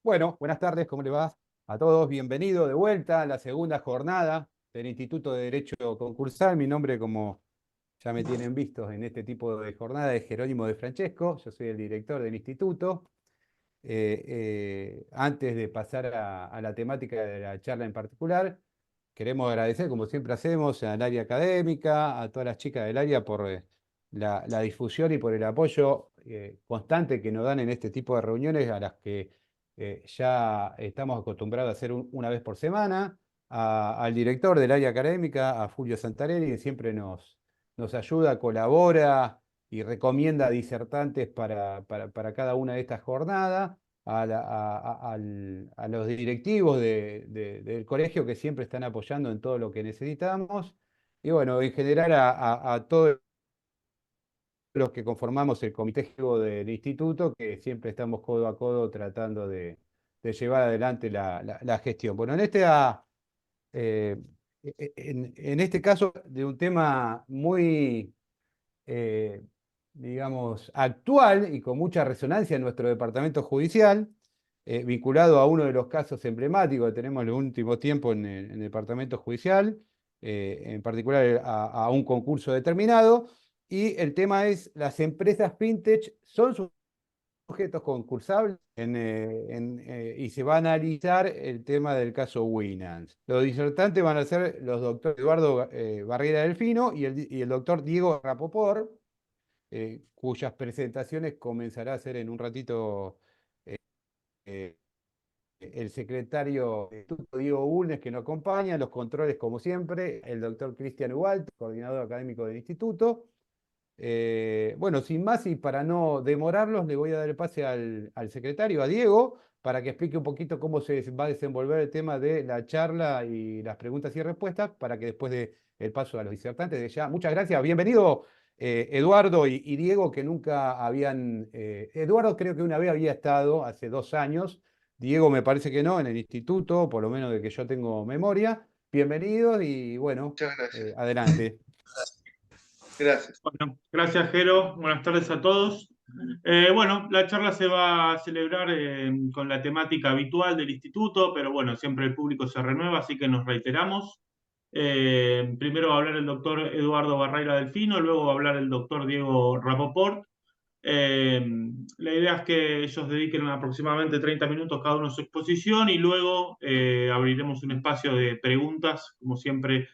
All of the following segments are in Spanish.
Bueno, buenas tardes, ¿cómo le va a todos? Bienvenido de vuelta a la segunda jornada del Instituto de Derecho Concursal. Mi nombre, como ya me tienen vistos en este tipo de jornada, es Jerónimo de Francesco. Yo soy el director del instituto. Antes de pasar a la temática de la charla en particular, queremos agradecer, como siempre hacemos, al área académica, a todas las chicas del área por la difusión y por el apoyo constante que nos dan en este tipo de reuniones, a las que ya estamos acostumbrados a hacer una vez por semana, al director del área académica, a Fulvio Santarelli, que siempre nos ayuda, colabora y recomienda disertantes para cada una de estas jornadas, a los directivos del colegio, que siempre están apoyando en todo lo que necesitamos, y bueno, en general a todos los que conformamos el comité ejecutivo del instituto, que siempre estamos codo a codo tratando de llevar adelante la gestión. Bueno, eh, en este caso, de un tema muy eh, digamos, actual y con mucha resonancia en nuestro departamento judicial, vinculado a uno de los casos emblemáticos que tenemos en el último tiempo en el departamento judicial, en particular a un concurso determinado. Y el tema es: las empresas fintech son sujetos concursables, y se va a analizar el tema del caso Winans. Los disertantes van a ser los doctores Eduardo Barrera Delfino y el doctor Diego Rapoport, cuyas presentaciones comenzará a hacer en un ratito eh, el secretario de Instituto Diego Bulnes, que nos acompaña, los controles como siempre, el doctor Cristian Ubalt, coordinador académico del instituto. Bueno, sin más y para no demorarlos, le voy a dar el pase al secretario, a Diego, para que explique un poquito cómo se va a desenvolver el tema de la charla y las preguntas y respuestas, para que después de el paso a los disertantes, de ya, muchas gracias. Bienvenido, Eduardo y Diego, que nunca habían... Eduardo creo que una vez había estado hace 2 años, Diego me parece que no, en el instituto, por lo menos de que yo tengo memoria. Bienvenidos y bueno, Muchas gracias. adelante. Gracias. Bueno, gracias, Jero. Buenas tardes a todos. Bueno, la charla se va a celebrar con la temática habitual del instituto, pero bueno, siempre el público se renueva, así que nos reiteramos. Primero va a hablar el doctor Eduardo Barreira Delfino, luego va a hablar el doctor Diego Rapoport. Eh, la idea es que ellos dediquen aproximadamente 30 minutos cada uno a su exposición y luego abriremos un espacio de preguntas, como siempre,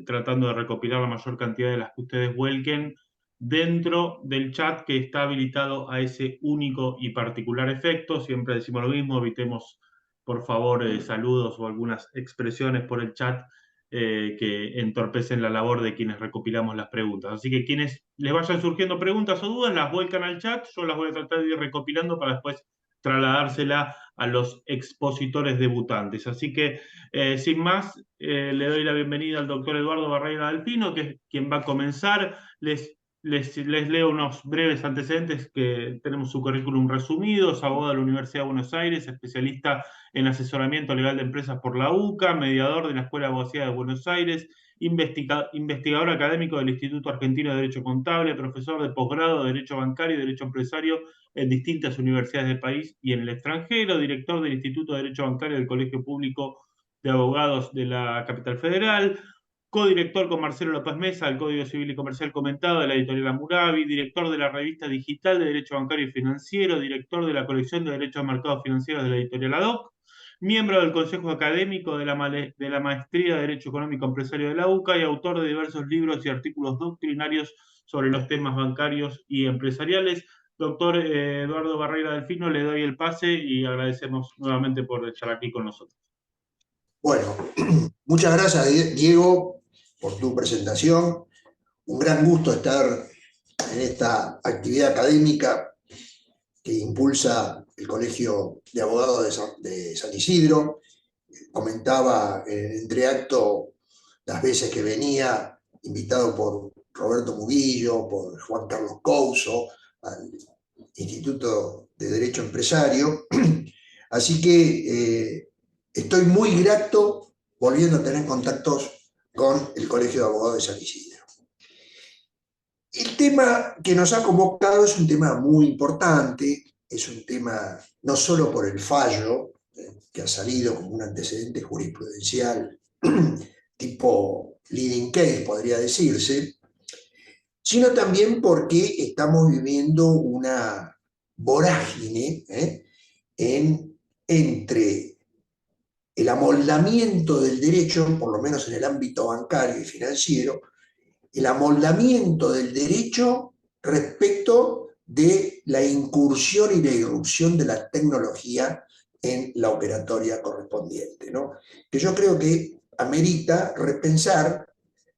tratando de recopilar la mayor cantidad de las que ustedes vuelquen dentro del chat que está habilitado a ese único y particular efecto. Siempre decimos lo mismo, evitemos por favor saludos o algunas expresiones por el chat que entorpecen la labor de quienes recopilamos las preguntas. Así que quienes les vayan surgiendo preguntas o dudas, las vuelcan al chat, yo las voy a tratar de ir recopilando para después trasladársela a los expositores debutantes. Así que, sin más, le doy la bienvenida al doctor Eduardo Barreira Delfino, que es quien va a comenzar. Les leo unos breves antecedentes, que tenemos su currículum resumido. Es abogado de la Universidad de Buenos Aires, especialista en asesoramiento legal de empresas por la UCA, mediador de la Escuela de Abogacía de Buenos Aires, investigador académico del Instituto Argentino de Derecho Contable, profesor de posgrado de Derecho Bancario y Derecho Empresario en distintas universidades del país y en el extranjero, director del Instituto de Derecho Bancario del Colegio Público de Abogados de la Capital Federal, codirector con Marcelo López Mesa del Código Civil y Comercial comentado de la editorial Hammurabi, director de la revista digital de Derecho Bancario y Financiero, director de la colección de Derechos de Mercados Financieros de la editorial ADOC, miembro del Consejo Académico de la Maestría de Derecho Económico Empresario de la UCA y autor de diversos libros y artículos doctrinarios sobre los temas bancarios y empresariales. Doctor Eduardo Barreira Delfino, le doy el pase y agradecemos nuevamente por estar aquí con nosotros. Bueno, muchas gracias, Diego, por tu presentación. Un gran gusto estar en esta actividad académica que impulsa el Colegio de Abogados de San Isidro. Comentaba en el entreacto las veces que venía, invitado por Roberto Murillo, por Juan Carlos Couso, al Instituto de Derecho Empresario. Así que estoy muy grato volviendo a tener contactos con el Colegio de Abogados de San Isidro. El tema que nos ha convocado es un tema muy importante. es un tema no solo por el fallo, que ha salido como un antecedente jurisprudencial tipo leading case, podría decirse, sino también porque estamos viviendo una vorágine entre el amoldamiento del derecho, por lo menos en el ámbito bancario y financiero, el amoldamiento del derecho respecto de la incursión y la irrupción de la tecnología en la operatoria correspondiente, ¿no? Que yo creo que amerita repensar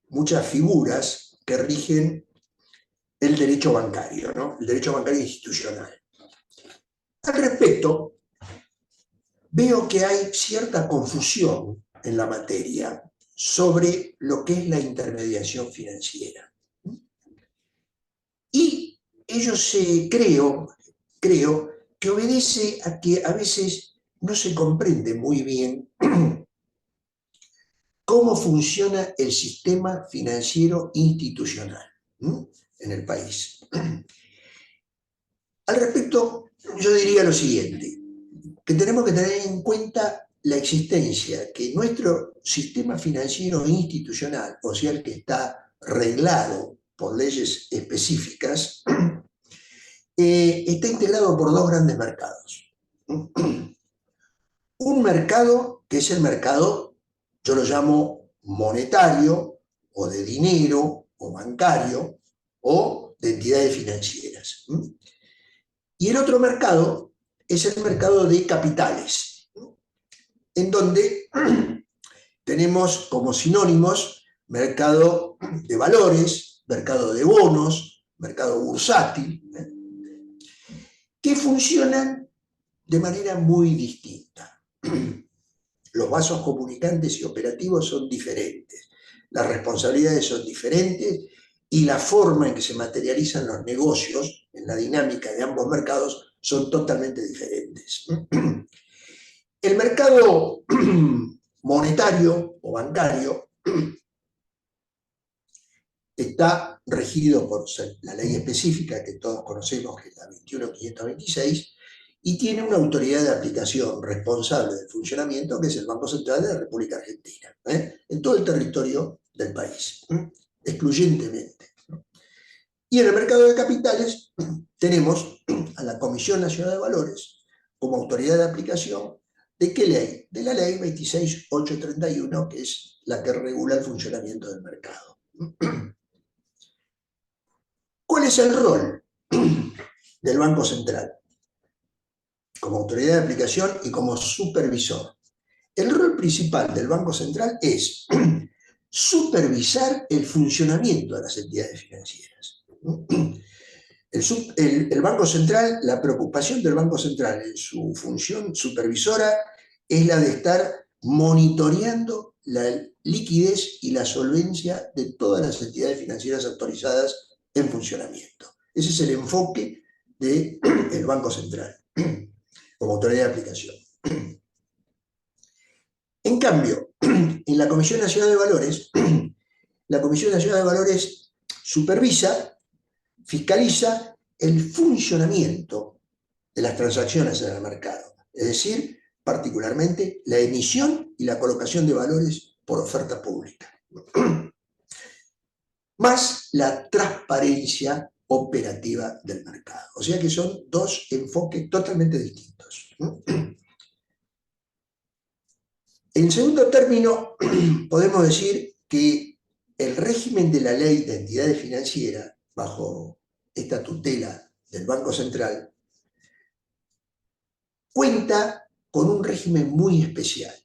muchas figuras que rigen el derecho bancario, ¿no? El derecho bancario institucional. Al respecto, veo que hay cierta confusión en la materia sobre lo que es la intermediación financiera. Y ello creo que obedece a que a veces no se comprende muy bien cómo funciona el sistema financiero institucional en el país. Al respecto, yo diría lo siguiente, que tenemos que tener en cuenta la existencia que nuestro sistema financiero institucional, o sea, el que está reglado por leyes específicas, está integrado por dos grandes mercados. Un mercado que es el mercado, yo lo llamo monetario, o de dinero, o bancario, o de entidades financieras. Y el otro mercado es el mercado de capitales, en donde tenemos como sinónimos mercado de valores, mercado de bonos, mercado bursátil, que funcionan de manera muy distinta. Los vasos comunicantes y operativos son diferentes, las responsabilidades son diferentes y la forma en que se materializan los negocios en la dinámica de ambos mercados son totalmente diferentes. El mercado monetario o bancario está regido por la ley específica que todos conocemos, que es la 21.526, y tiene una autoridad de aplicación responsable del funcionamiento, que es el Banco Central de la República Argentina, en todo el territorio del país, excluyentemente. Y en el mercado de capitales tenemos a la Comisión Nacional de Valores como autoridad de aplicación ¿de qué ley? De la ley 26.831, que es la que regula el funcionamiento del mercado. ¿Cuál es el rol del Banco Central? Como autoridad de aplicación y como supervisor. El rol principal del Banco Central es supervisar el funcionamiento de las entidades financieras. El Banco Central, la preocupación del Banco Central en su función supervisora es la de estar monitoreando la liquidez y la solvencia de todas las entidades financieras autorizadas en funcionamiento. Ese es el enfoque del Banco Central como autoridad de aplicación. En cambio, en la Comisión Nacional de Valores, la Comisión Nacional de Valores supervisa, fiscaliza el funcionamiento de las transacciones en el mercado, es decir, particularmente la emisión y la colocación de valores por oferta pública, más la transparencia operativa del mercado. O sea que son dos enfoques totalmente distintos. En segundo término, podemos decir que el régimen de la ley de entidades financieras, bajo esta tutela del Banco Central, cuenta con un régimen muy especial,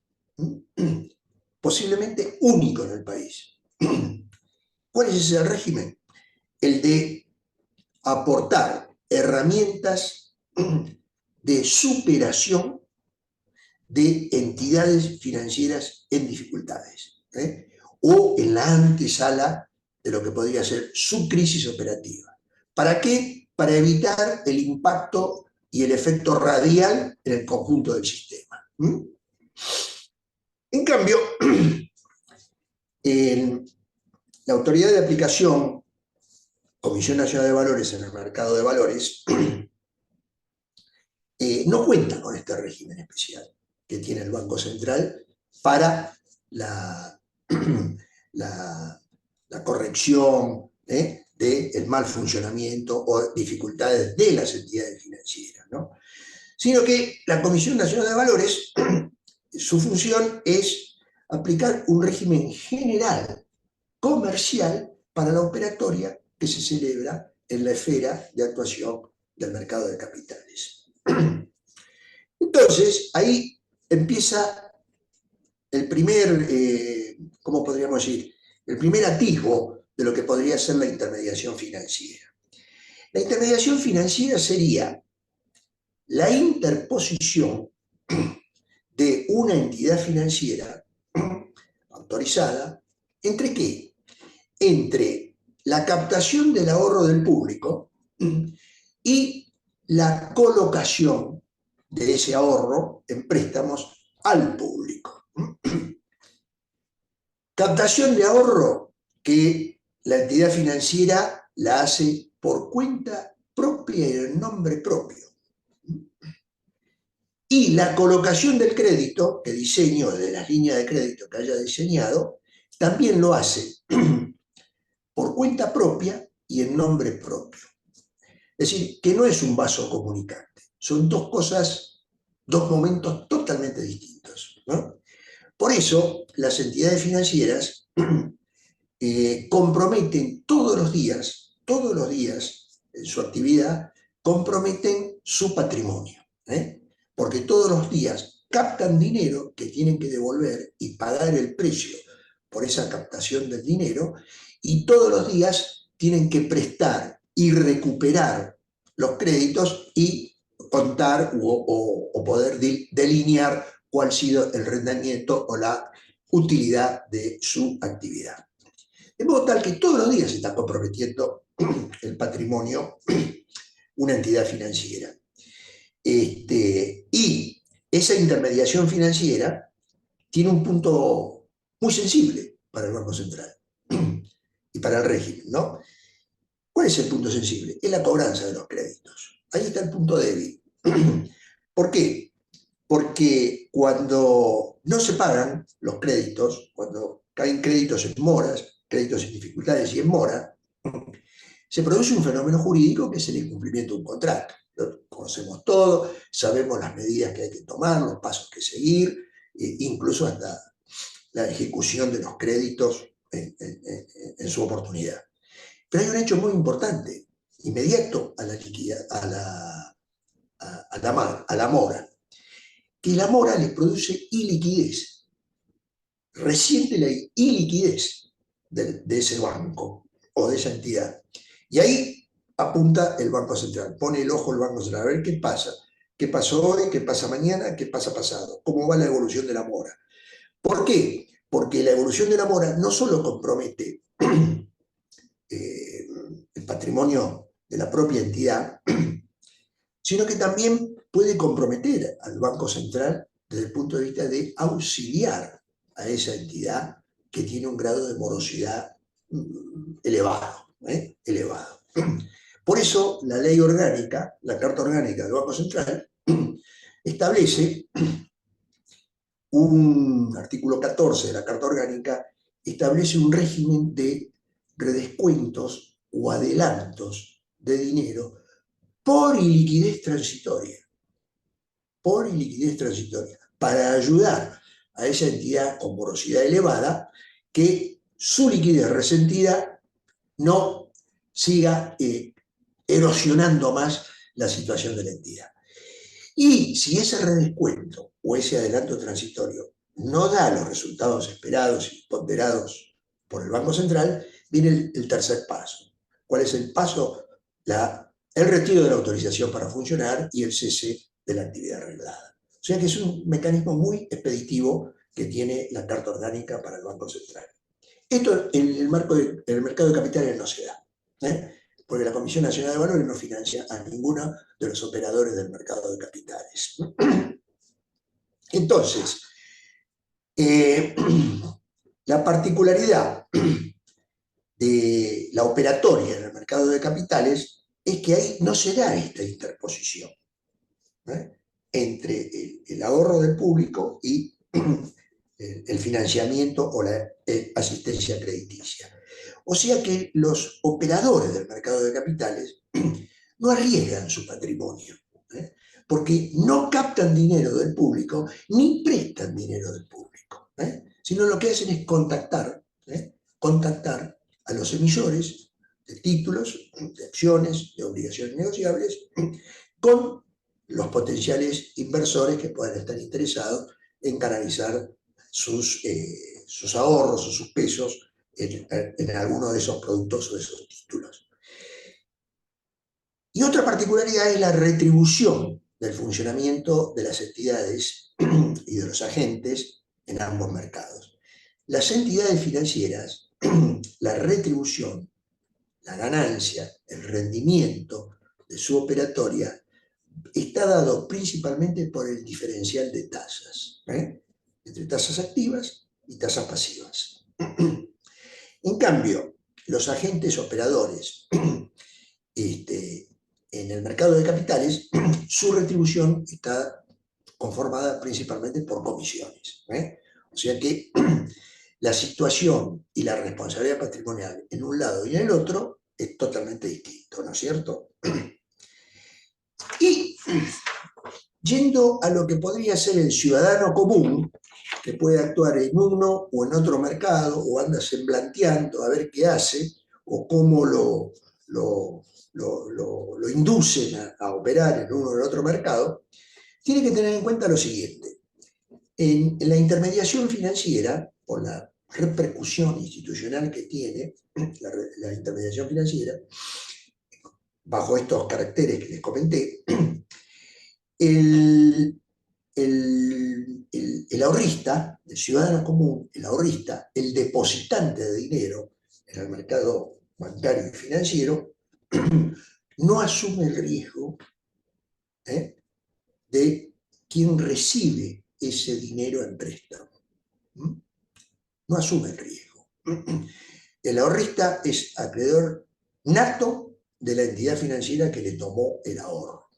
posiblemente único en el país. ¿Cuál es ese régimen? El de aportar herramientas de superación de entidades financieras en dificultades, o en la antesala de lo que podría ser su crisis operativa. ¿Para qué? Para evitar el impacto y el efecto radial en el conjunto del sistema. En cambio, la autoridad de aplicación, Comisión Nacional de Valores en el mercado de valores, no cuenta con este régimen especial que tiene el Banco Central para la, la corrección del mal funcionamiento o dificultades de las entidades financieras, ¿no? Sino que la Comisión Nacional de Valores, su función es aplicar un régimen general comercial para la operatoria que se celebra en la esfera de actuación del mercado de capitales. Entonces, ahí empieza el primer, ¿cómo podríamos decir? El primer atisbo de lo que podría ser la intermediación financiera. La intermediación financiera sería la interposición de una entidad financiera autorizada, ¿entre qué? Entre la captación del ahorro del público y la colocación de ese ahorro en préstamos al público. Captación de ahorro que la entidad financiera la hace por cuenta propia y en nombre propio. Y la colocación del crédito, que diseño de las líneas de crédito que haya diseñado, también lo hace por cuenta propia y en nombre propio. Es decir, que no es un vaso comunicante, son dos cosas, dos momentos totalmente distintos, ¿no? Por eso, las entidades financieras comprometen todos los días en su actividad, comprometen su patrimonio, porque todos los días captan dinero que tienen que devolver y pagar el precio por esa captación del dinero, y todos los días tienen que prestar y recuperar los créditos y contar o poder delinear cuál ha sido el rendimiento o la utilidad de su actividad. De modo tal que todos los días se está comprometiendo el patrimonio una entidad financiera. Y esa intermediación financiera tiene un punto muy sensible para el Banco Central y para el régimen, ¿no? ¿Cuál es el punto sensible? Es la cobranza de los créditos. Ahí está el punto débil. ¿Por qué? Porque cuando no se pagan los créditos, cuando caen créditos en moras, créditos en dificultades y en mora, se produce un fenómeno jurídico que es el incumplimiento de un contrato. Lo conocemos todo, sabemos las medidas que hay que tomar, los pasos que seguir, incluso hasta la ejecución de los créditos en su oportunidad. Pero hay un hecho muy importante, inmediato a la liquidez, a la mora, que la mora le produce iliquidez, resiente la iliquidez de ese banco o de esa entidad. Y ahí apunta el Banco Central, pone el ojo el Banco Central, a ver qué pasa, qué pasó hoy, qué pasa mañana, qué pasa pasado, cómo va la evolución de la mora. ¿Por qué? Porque la evolución de la mora no solo compromete el patrimonio de la propia entidad, sino que también puede comprometer al Banco Central desde el punto de vista de auxiliar a esa entidad que tiene un grado de morosidad elevado. Por eso la ley orgánica, la Carta Orgánica del Banco Central, establece un artículo 14 de la Carta Orgánica, establece un régimen de redescuentos o adelantos de dinero por iliquidez transitoria, para ayudar a esa entidad con morosidad elevada que su liquidez resentida no siga erosionando más la situación de la entidad. Y si ese redescuento o ese adelanto transitorio no da los resultados esperados y ponderados por el Banco Central, viene el tercer paso. ¿Cuál es el paso? El retiro de la autorización para funcionar y el cese de la actividad reglada. O sea que es un mecanismo muy expeditivo que tiene la Carta Orgánica para el Banco Central. Esto en el mercado de capitales no se da, porque la Comisión Nacional de Valores no financia a ninguno de los operadores del mercado de capitales. Entonces, la particularidad de la operatoria en el mercado de capitales es que ahí no se da esta interposición. entre el ahorro del público y el financiamiento o la asistencia crediticia. O sea que los operadores del mercado de capitales no arriesgan su patrimonio, porque no captan dinero del público ni prestan dinero del público, sino lo que hacen es contactar a los emisores de títulos, de acciones, de obligaciones negociables, con los potenciales inversores que puedan estar interesados en canalizar sus ahorros o sus pesos en alguno de esos productos o de esos títulos. Y otra particularidad es la retribución del funcionamiento de las entidades y de los agentes en ambos mercados. Las entidades financieras, la retribución, la ganancia, el rendimiento de su operatoria está dado principalmente por el diferencial de tasas, entre tasas activas y tasas pasivas. En cambio, los agentes operadores en el mercado de capitales, su retribución está conformada principalmente por comisiones. O sea que la situación y la responsabilidad patrimonial en un lado y en el otro es totalmente distinto, ¿no es cierto? Y yendo a lo que podría ser el ciudadano común, que puede actuar en uno o en otro mercado, o anda semblanteando a ver qué hace, o cómo lo inducen a operar en uno o en otro mercado, tiene que tener en cuenta lo siguiente. En la intermediación financiera, por la repercusión institucional que tiene la intermediación financiera, bajo estos caracteres que les comenté, el ahorrista, el ciudadano común, el ahorrista, el depositante de dinero en el mercado bancario y financiero, no asume el riesgo de quien recibe ese dinero en préstamo. No asume el riesgo. El ahorrista es acreedor nato de la entidad financiera que le tomó el ahorro.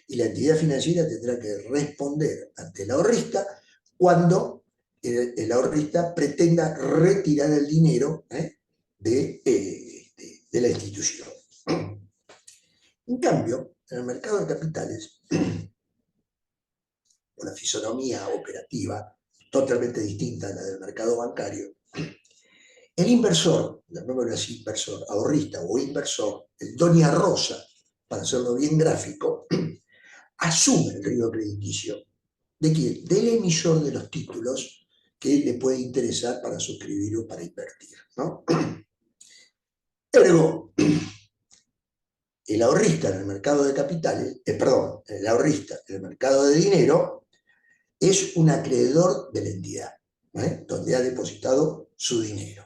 Y la entidad financiera tendrá que responder ante el ahorrista cuando el ahorrista pretenda retirar el dinero de la institución. En cambio, en el mercado de capitales, una fisonomía operativa totalmente distinta a la del mercado bancario, el inversor, llamémoslo así, inversor, ahorrista o inversor, el Doña Rosa, para hacerlo bien gráfico, asume el riesgo crediticio. ¿De quién? Del emisor de los títulos que le puede interesar para suscribir o para invertir, ¿no? Ergo, el ahorrista en el mercado de capitales, el ahorrista en el mercado de dinero es un acreedor de la entidad, donde ha depositado su dinero.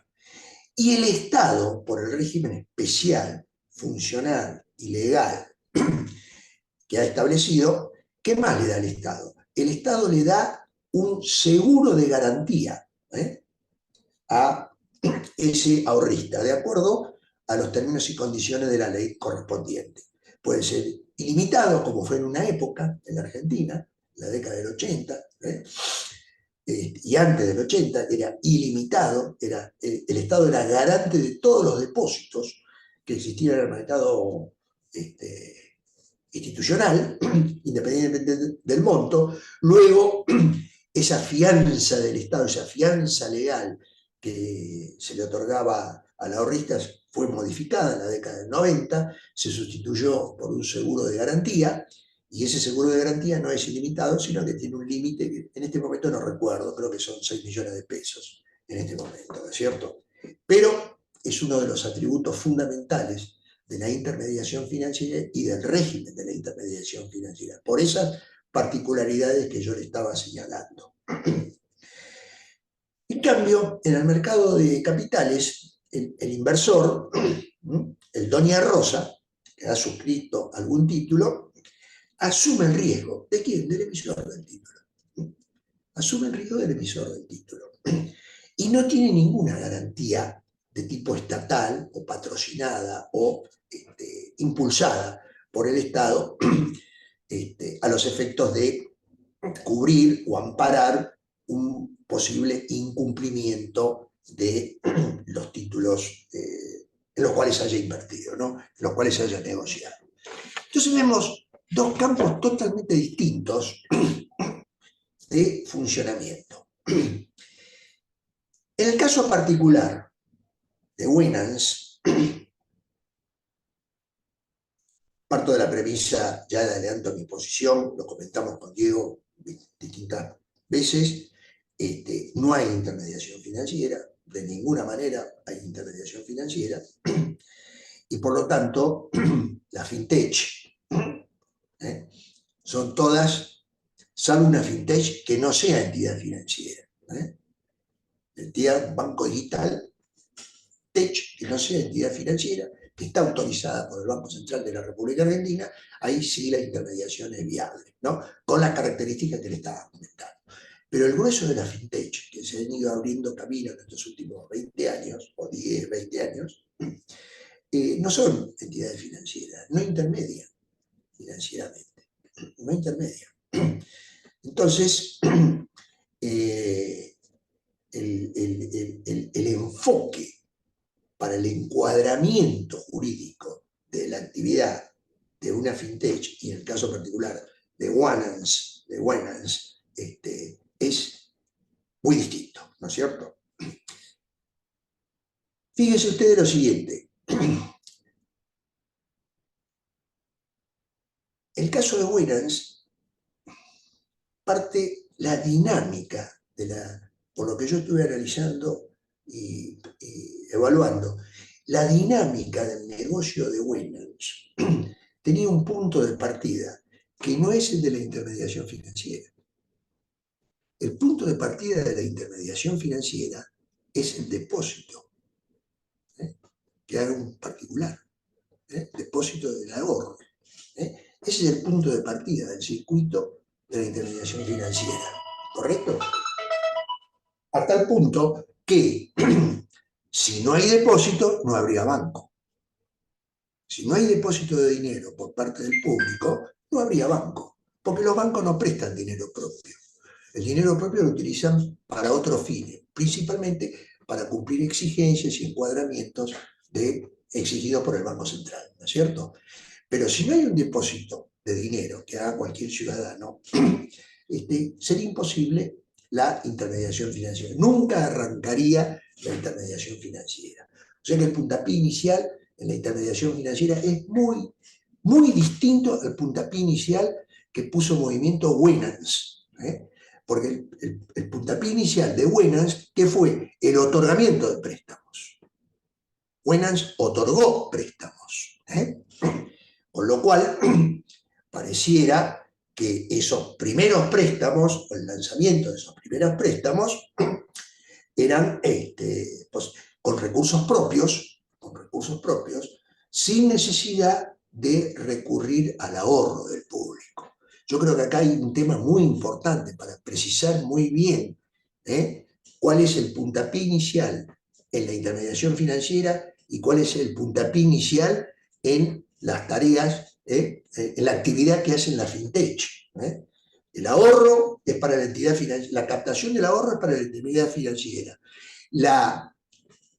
Y el Estado, por el régimen especial, funcional y legal que ha establecido, ¿qué más le da el Estado? El Estado le da un seguro de garantía a ese ahorrista, de acuerdo a los términos y condiciones de la ley correspondiente. Puede ser ilimitado, como fue en una época en la Argentina, en la década del 80, y antes del 80 era ilimitado, el Estado era garante de todos los depósitos que existían en el mercado institucional, independientemente del monto. Luego, esa fianza del Estado, esa fianza legal que se le otorgaba al ahorrista fue modificada en la década del 90, se sustituyó por un seguro de garantía, y ese seguro de garantía no es ilimitado, sino que tiene un límite que en este momento no recuerdo, creo que son 6 millones de pesos en este momento, ¿no es cierto? Pero es uno de los atributos fundamentales de la intermediación financiera y del régimen de la intermediación financiera, por esas particularidades que yo le estaba señalando. En cambio, en el mercado de capitales, el inversor, el Doña Rosa, que ha suscrito algún título, asume el riesgo. ¿De quién? Del emisor del título. Asume el riesgo del emisor del título. Y no tiene ninguna garantía de tipo estatal o patrocinada o impulsada por el Estado a los efectos de cubrir o amparar un posible incumplimiento de los títulos en los cuales haya invertido, ¿no? En los cuales haya negociado. Entonces vemos dos campos totalmente distintos de funcionamiento. En el caso particular de Winans, parto de la premisa, ya adelanto mi posición, lo comentamos con Diego distintas veces, no hay intermediación financiera, de ninguna manera hay intermediación financiera, y por lo tanto, la fintech son todas, salvo una fintech que no sea entidad financiera. Entidad banco digital, tech, que no sea entidad financiera, que está autorizada por el Banco Central de la República Argentina, ahí sí la intermediación es viable, ¿no? Con las características que le estaba comentando. Pero el grueso de la fintech, que se han ido abriendo camino en estos últimos 20 años, o 10, 20 años, no son entidades financieras, no intermedian financieramente, no intermedian. Entonces, el enfoque para el encuadramiento jurídico de la actividad de una fintech, y en el caso particular de Winans, es muy distinto, ¿no es cierto? Fíjense ustedes lo siguiente. El caso de Winans parte la dinámica por lo que yo estuve analizando y evaluando, la dinámica del negocio de Winans tenía un punto de partida que no es el de la intermediación financiera. El punto de partida de la intermediación financiera es el depósito, que haga un particular, depósito del ahorro. Ese es el punto de partida del circuito de la intermediación financiera, ¿correcto? A tal punto que si no hay depósito, no habría banco. Si no hay depósito de dinero por parte del público, no habría banco, porque los bancos no prestan dinero propio. El dinero propio lo utilizan para otros fines, principalmente para cumplir exigencias y encuadramientos exigidos por el Banco Central, ¿no es cierto? Pero si no hay un depósito de dinero que haga cualquier ciudadano, sería imposible la intermediación financiera. Nunca arrancaría la intermediación financiera. O sea que el puntapié inicial en la intermediación financiera es muy, muy distinto al puntapié inicial que puso en movimiento Winans. Porque el puntapié inicial de Winans, ¿qué fue? El otorgamiento de préstamos. Winans otorgó préstamos. Con lo cual, pareciera que esos primeros préstamos, o el lanzamiento de esos primeros préstamos, eran pues, con recursos propios, sin necesidad de recurrir al ahorro del público. Yo creo que acá hay un tema muy importante para precisar muy bien cuál es el puntapié inicial en la intermediación financiera y cuál es el puntapié inicial en las tareas, en la actividad que hacen la fintech. El ahorro es para la entidad financiera, la captación del ahorro es para la entidad financiera.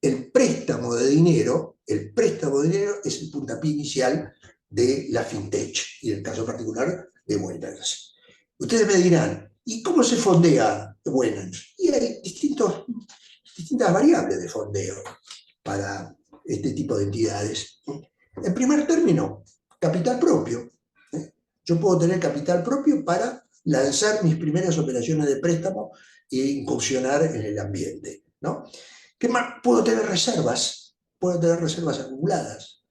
El préstamo de dinero es el puntapié inicial de la fintech, y en el caso particular de Winans. Ustedes me dirán, ¿y cómo se fondea Winans? Y hay distintas variables de fondeo para este tipo de entidades. En primer término, capital propio. Yo puedo tener capital propio para lanzar mis primeras operaciones de préstamo e incursionar en el ambiente, ¿no? ¿Qué más? Puedo tener reservas acumuladas.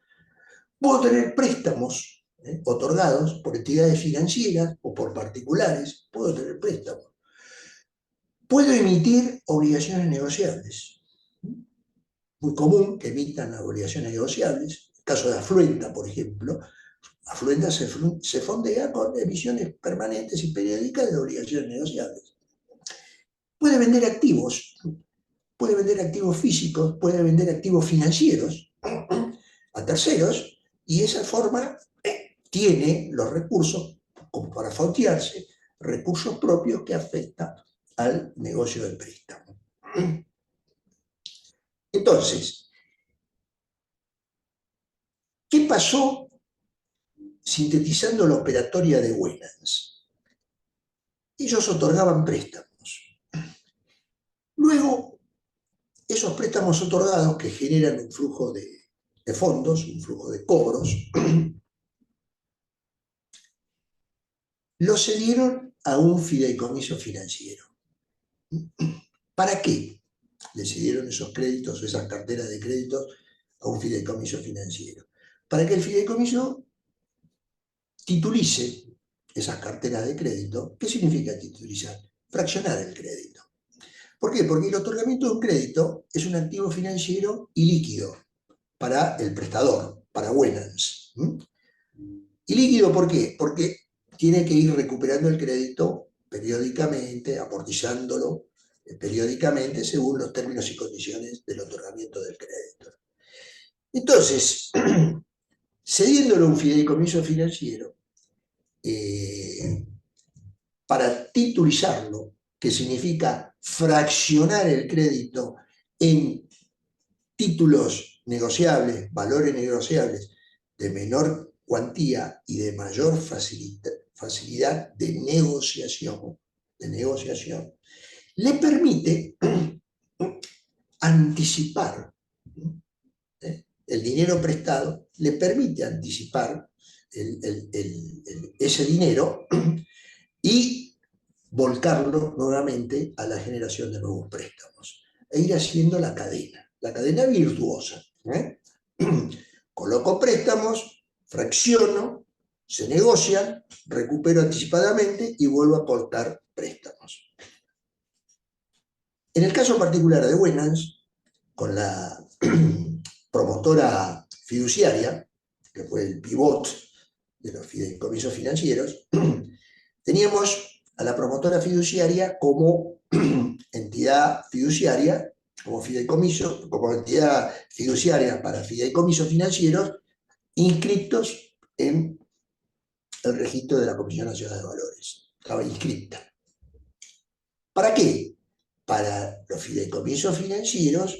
Puedo tener préstamos otorgados por entidades financieras o por particulares. Puedo tener préstamos. Puedo emitir obligaciones negociables. Muy común que emitan obligaciones negociables. En el caso de Afluenta, por ejemplo, Afluenta se fondea con emisiones permanentes y periódicas de obligaciones negociables. Puede vender activos físicos, puede vender activos financieros a terceros, y de esa forma tiene los recursos como para fautearse, recursos propios que afectan al negocio del préstamo. Entonces, ¿qué pasó sintetizando la operatoria de Winans? Ellos otorgaban préstamos. Luego, esos préstamos otorgados que generan un flujo de fondos, un flujo de cobros, los cedieron a un fideicomiso financiero. ¿Para qué le cedieron esos créditos, esas carteras de créditos a un fideicomiso financiero? Para que el fideicomiso titulice esas carteras de crédito. ¿Qué significa titulizar? Fraccionar el crédito. ¿Por qué? Porque el otorgamiento de un crédito es un activo financiero ilíquido para el prestador, para Winans. ¿Ilíquido por qué? Porque tiene que ir recuperando el crédito periódicamente, amortizándolo periódicamente según los términos y condiciones del otorgamiento del crédito. Entonces, cediéndolo a un fideicomiso financiero, para titulizarlo, que significa fraccionar el crédito en títulos negociables, valores negociables de menor cuantía y de mayor facilidad de negociación, le permite anticipar el dinero prestado, le permite anticipar ese dinero y volcarlo nuevamente a la generación de nuevos préstamos e ir haciendo la cadena virtuosa. Coloco préstamos, fracciono, se negocian, recupero anticipadamente y vuelvo a colocar préstamos. En el caso particular de Winans, con la promotora fiduciaria, que fue el pivot de los fideicomisos financieros, teníamos a la promotora fiduciaria como entidad fiduciaria, como fideicomiso, como entidad fiduciaria para fideicomisos financieros inscritos en el registro de la Comisión Nacional de Valores. Estaba inscrita. ¿Para qué? Para los fideicomisos financieros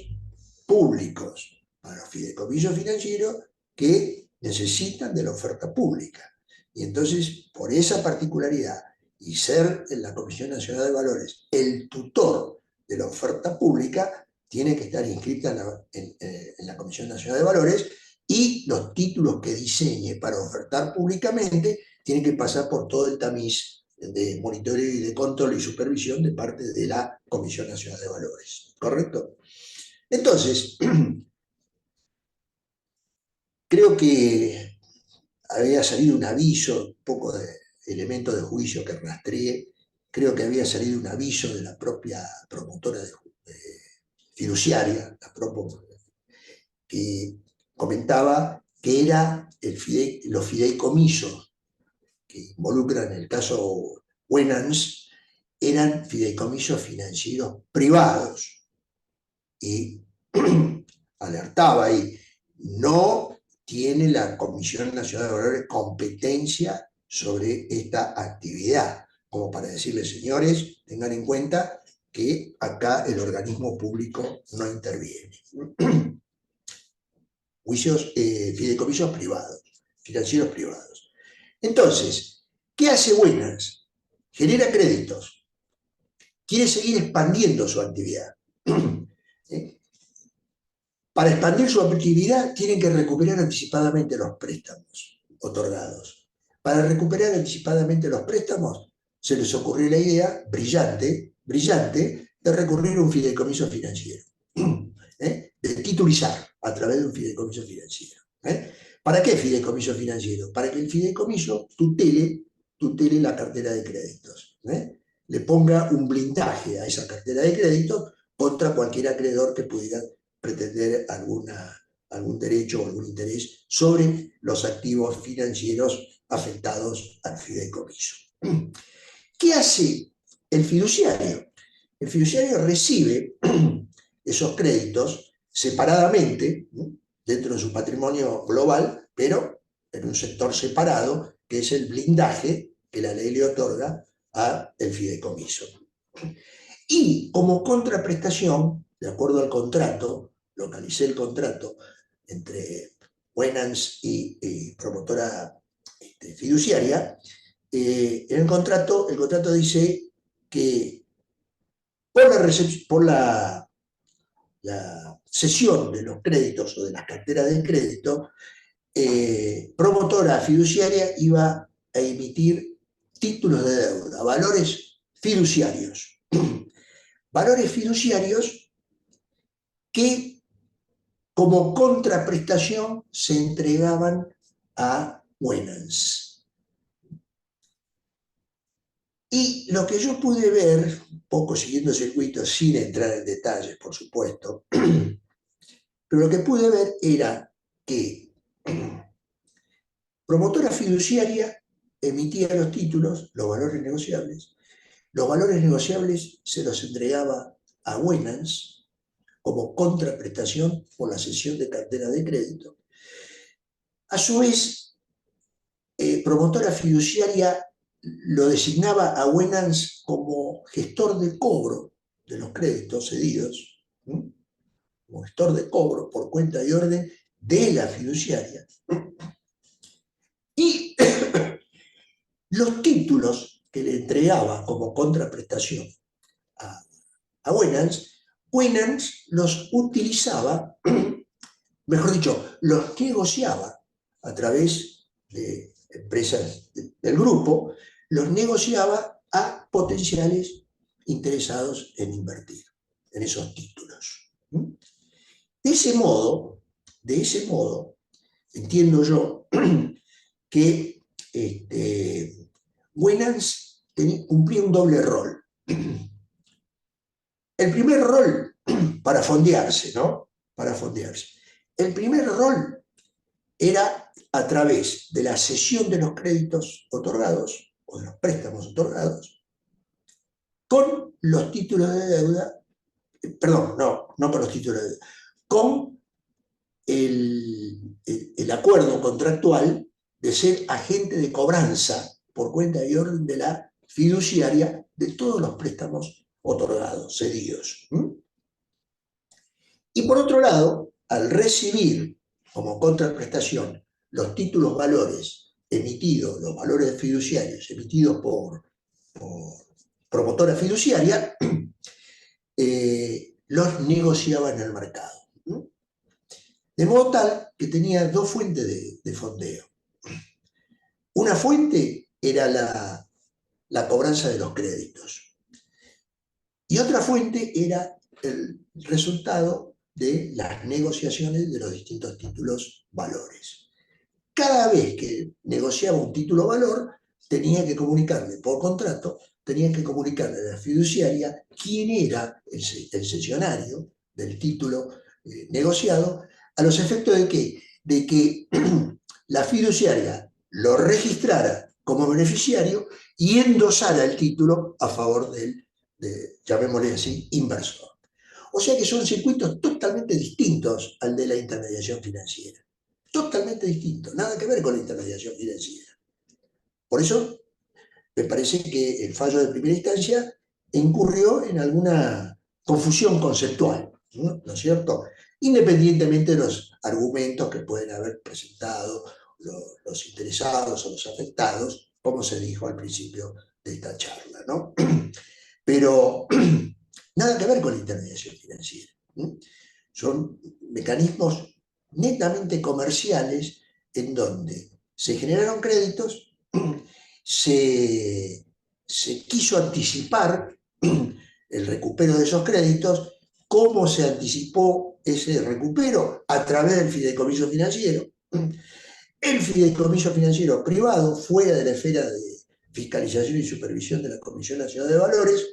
públicos, para los fideicomisos financieros que necesitan de la oferta pública. Y entonces, por esa particularidad y ser en la Comisión Nacional de Valores el tutor de la oferta pública, tiene que estar inscrita en la Comisión Nacional de Valores, y los títulos que diseñe para ofertar públicamente tienen que pasar por todo el tamiz de monitoreo y de control y supervisión de parte de la Comisión Nacional de Valores. ¿Correcto? Entonces, creo que había salido un aviso, un poco de elemento de juicio que rastreé, creo que había salido un aviso de la propia promotora fiduciaria, que comentaba que era los fideicomisos que involucran el caso Winans, eran fideicomisos financieros privados. Y alertaba ahí, no tiene la Comisión Nacional de Valores competencia sobre esta actividad, como para decirles, señores, tengan en cuenta que acá el organismo público no interviene. Fideicomisos privados, financieros privados. Entonces, ¿qué hace Winans? Genera créditos, quiere seguir expandiendo su actividad. Para expandir su actividad tienen que recuperar anticipadamente los préstamos otorgados. Para recuperar anticipadamente los préstamos, se les ocurrió la idea brillante, de recurrir a un fideicomiso financiero, de titulizar a través de un fideicomiso financiero. ¿Para qué fideicomiso financiero? Para que el fideicomiso tutele la cartera de créditos. Le ponga un blindaje a esa cartera de créditos contra cualquier acreedor que pudiera pretender algún derecho o algún interés sobre los activos financieros afectados al fideicomiso. ¿Qué hace el fiduciario? El fiduciario recibe esos créditos separadamente, dentro de su patrimonio global, pero en un sector separado, que es el blindaje que la ley le otorga al fideicomiso. Y como contraprestación, de acuerdo al contrato, localicé el contrato entre Winans y promotora fiduciaria, en el contrato dice que por la cesión de los créditos o de las carteras de crédito, promotora fiduciaria iba a emitir títulos de deuda, valores fiduciarios. Valores fiduciarios que como contraprestación se entregaban a Winans. Y lo que yo pude ver, un poco siguiendo el circuito, sin entrar en detalles, por supuesto, pero lo que pude ver era que promotora fiduciaria emitía los títulos, los valores negociables se los entregaba a Winans como contraprestación por la cesión de cartera de crédito. A su vez, promotora fiduciaria lo designaba a Winans como gestor de cobro de los créditos cedidos, como gestor de cobro por cuenta y orden de la fiduciaria. Y los títulos que le entregaba como contraprestación a Winans los utilizaba, mejor dicho, los negociaba a través de empresas del grupo, los negociaba a potenciales interesados en invertir en esos títulos. De ese modo, entiendo yo que Winans cumplía un doble rol. El primer rol para fondearse, ¿no? Para fondearse. El primer rol era a través de la cesión de los créditos otorgados, o de los préstamos otorgados, con los títulos de deuda, perdón, no con los títulos de deuda, con el acuerdo contractual de ser agente de cobranza por cuenta y orden de la fiduciaria de todos los préstamos otorgados, cedidos. Y por otro lado, al recibir como contraprestación los títulos valores emitidos, los valores fiduciarios emitidos por promotora fiduciaria, los negociaba en el mercado. De modo tal que tenía dos fuentes de fondeo. Una fuente era la cobranza de los créditos. Y otra fuente era el resultado de las negociaciones de los distintos títulos valores. Cada vez que negociaba un título valor, tenía que comunicarle por contrato, tenía que comunicarle a la fiduciaria quién era el cesionario del título negociado, a los efectos de que la fiduciaria lo registrara como beneficiario y endosara el título a favor del, llamémosle así, inversor. O sea que son circuitos totalmente distintos al de la intermediación financiera. Totalmente distintos, nada que ver con la intermediación financiera. Por eso me parece que el fallo de primera instancia incurrió en alguna confusión conceptual, ¿no es cierto? Independientemente de los argumentos que pueden haber presentado los interesados o los afectados, como se dijo al principio de esta charla, ¿no? Pero nada que ver con la intermediación financiera. Son mecanismos netamente comerciales en donde se generaron créditos, se quiso anticipar el recupero de esos créditos. ¿Cómo se anticipó ese recupero? A través del fideicomiso financiero. El fideicomiso financiero privado, fuera de la esfera de fiscalización y supervisión de la Comisión Nacional de Valores,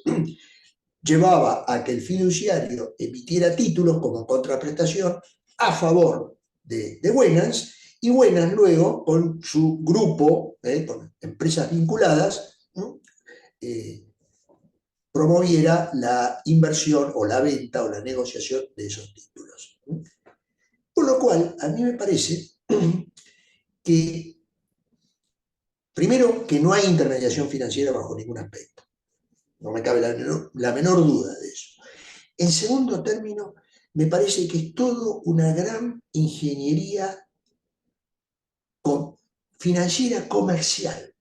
llevaba a que el fiduciario emitiera títulos como contraprestación a favor de Winans, y Winans luego, con su grupo, con empresas vinculadas, promoviera la inversión o la venta o la negociación de esos títulos. Por lo cual, a mí me parece que Primero, que no hay intermediación financiera bajo ningún aspecto. No me cabe la menor duda de eso. En segundo término, me parece que es todo una gran ingeniería financiera comercial.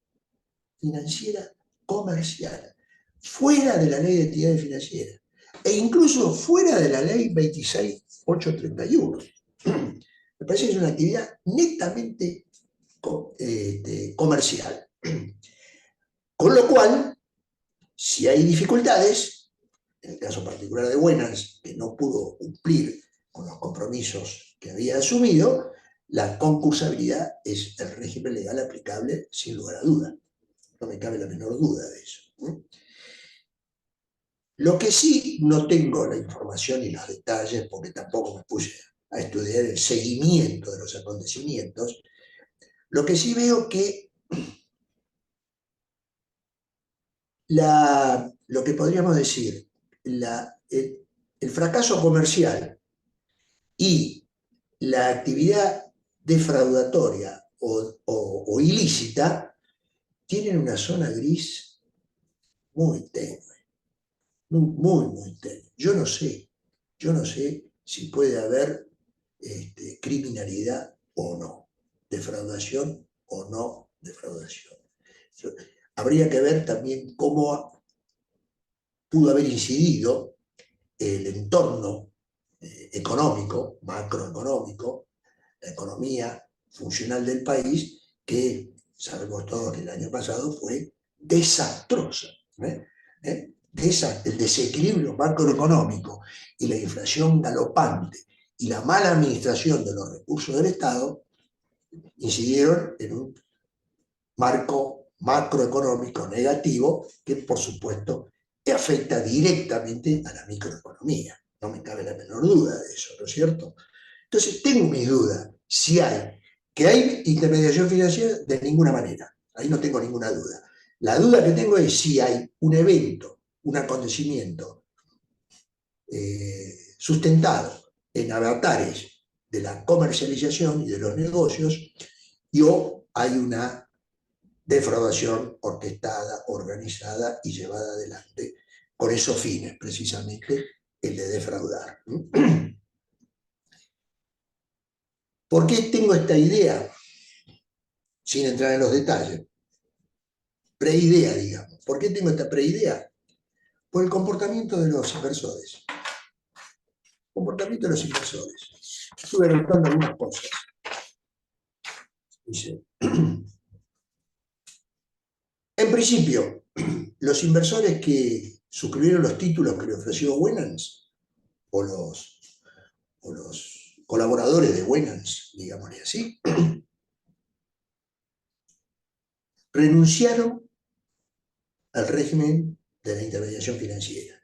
Financiera comercial. Fuera de la ley de entidades financieras. E incluso fuera de la ley 26831. Me parece que es una actividad netamente comercial. Con lo cual, si hay dificultades, en el caso particular de Winans, que no pudo cumplir con los compromisos que había asumido, la concursabilidad es el régimen legal aplicable sin lugar a duda. No me cabe la menor duda de eso. Lo que sí no tengo la información y los detalles, porque tampoco me puse a estudiar el seguimiento de los acontecimientos, lo que sí veo que lo que podríamos decir, el fracaso comercial y la actividad defraudatoria o ilícita tienen una zona gris muy tenue, muy tenue. Yo no sé si puede haber criminalidad o no, defraudación o no defraudación. Habría que ver también cómo pudo haber incidido el entorno económico, macroeconómico, la economía funcional del país, que sabemos todos que el año pasado fue desastrosa. El desequilibrio macroeconómico y la inflación galopante y la mala administración de los recursos del Estado incidieron en un marco macroeconómico negativo que, por supuesto, afecta directamente a la microeconomía. No me cabe la menor duda de eso, ¿no es cierto? Entonces, tengo mis dudas. Si hay intermediación financiera, de ninguna manera. Ahí no tengo ninguna duda. La duda que tengo es si hay un evento, un acontecimiento sustentado en avatares de la comercialización y de los negocios, o hay una defraudación orquestada, organizada y llevada adelante con esos fines, precisamente el de defraudar. ¿Por qué tengo esta idea? Sin entrar en los detalles. Preidea, digamos. ¿Por qué tengo esta preidea? Por el comportamiento de los inversores. Comportamiento de los inversores. Estuve anotando algunas cosas. Dice, en principio, los inversores que suscribieron los títulos que le ofreció Winans, o los colaboradores de Winans, digámosle así, renunciaron al régimen de la intermediación financiera.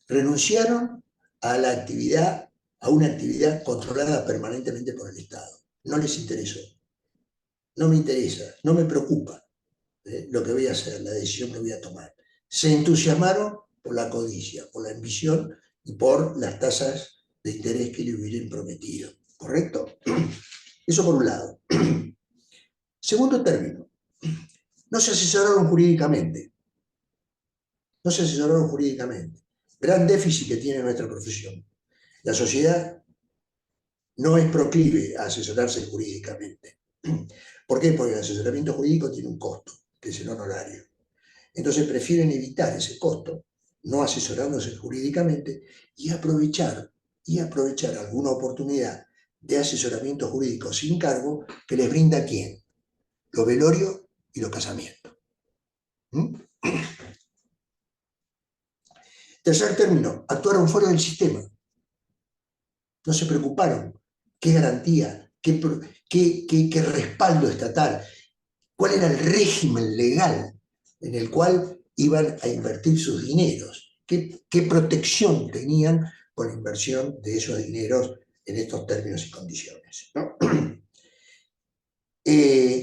Renunciaron a una actividad controlada permanentemente por el Estado. No les interesó. No me interesa, no me preocupa lo que voy a hacer, la decisión que voy a tomar. Se entusiasmaron por la codicia, por la ambición y por las tasas de interés que le hubieran prometido. ¿Correcto? Eso por un lado. Segundo término, no se asesoraron jurídicamente. No se asesoraron jurídicamente. Gran déficit que tiene nuestra profesión. La sociedad no es proclive a asesorarse jurídicamente. ¿Por qué? Porque el asesoramiento jurídico tiene un costo, que es el honorario. Entonces prefieren evitar ese costo, no asesorándose jurídicamente, y aprovechar alguna oportunidad de asesoramiento jurídico sin cargo que les brinda ¿quién? Los velorios y los casamientos. Tercer término, actuaron fuera del sistema. No se preocuparon. ¿Qué garantía? ¿Qué respaldo estatal? ¿Cuál era el régimen legal en el cual iban a invertir sus dineros? ¿Qué protección tenían con la inversión de esos dineros en estos términos y condiciones? ¿No?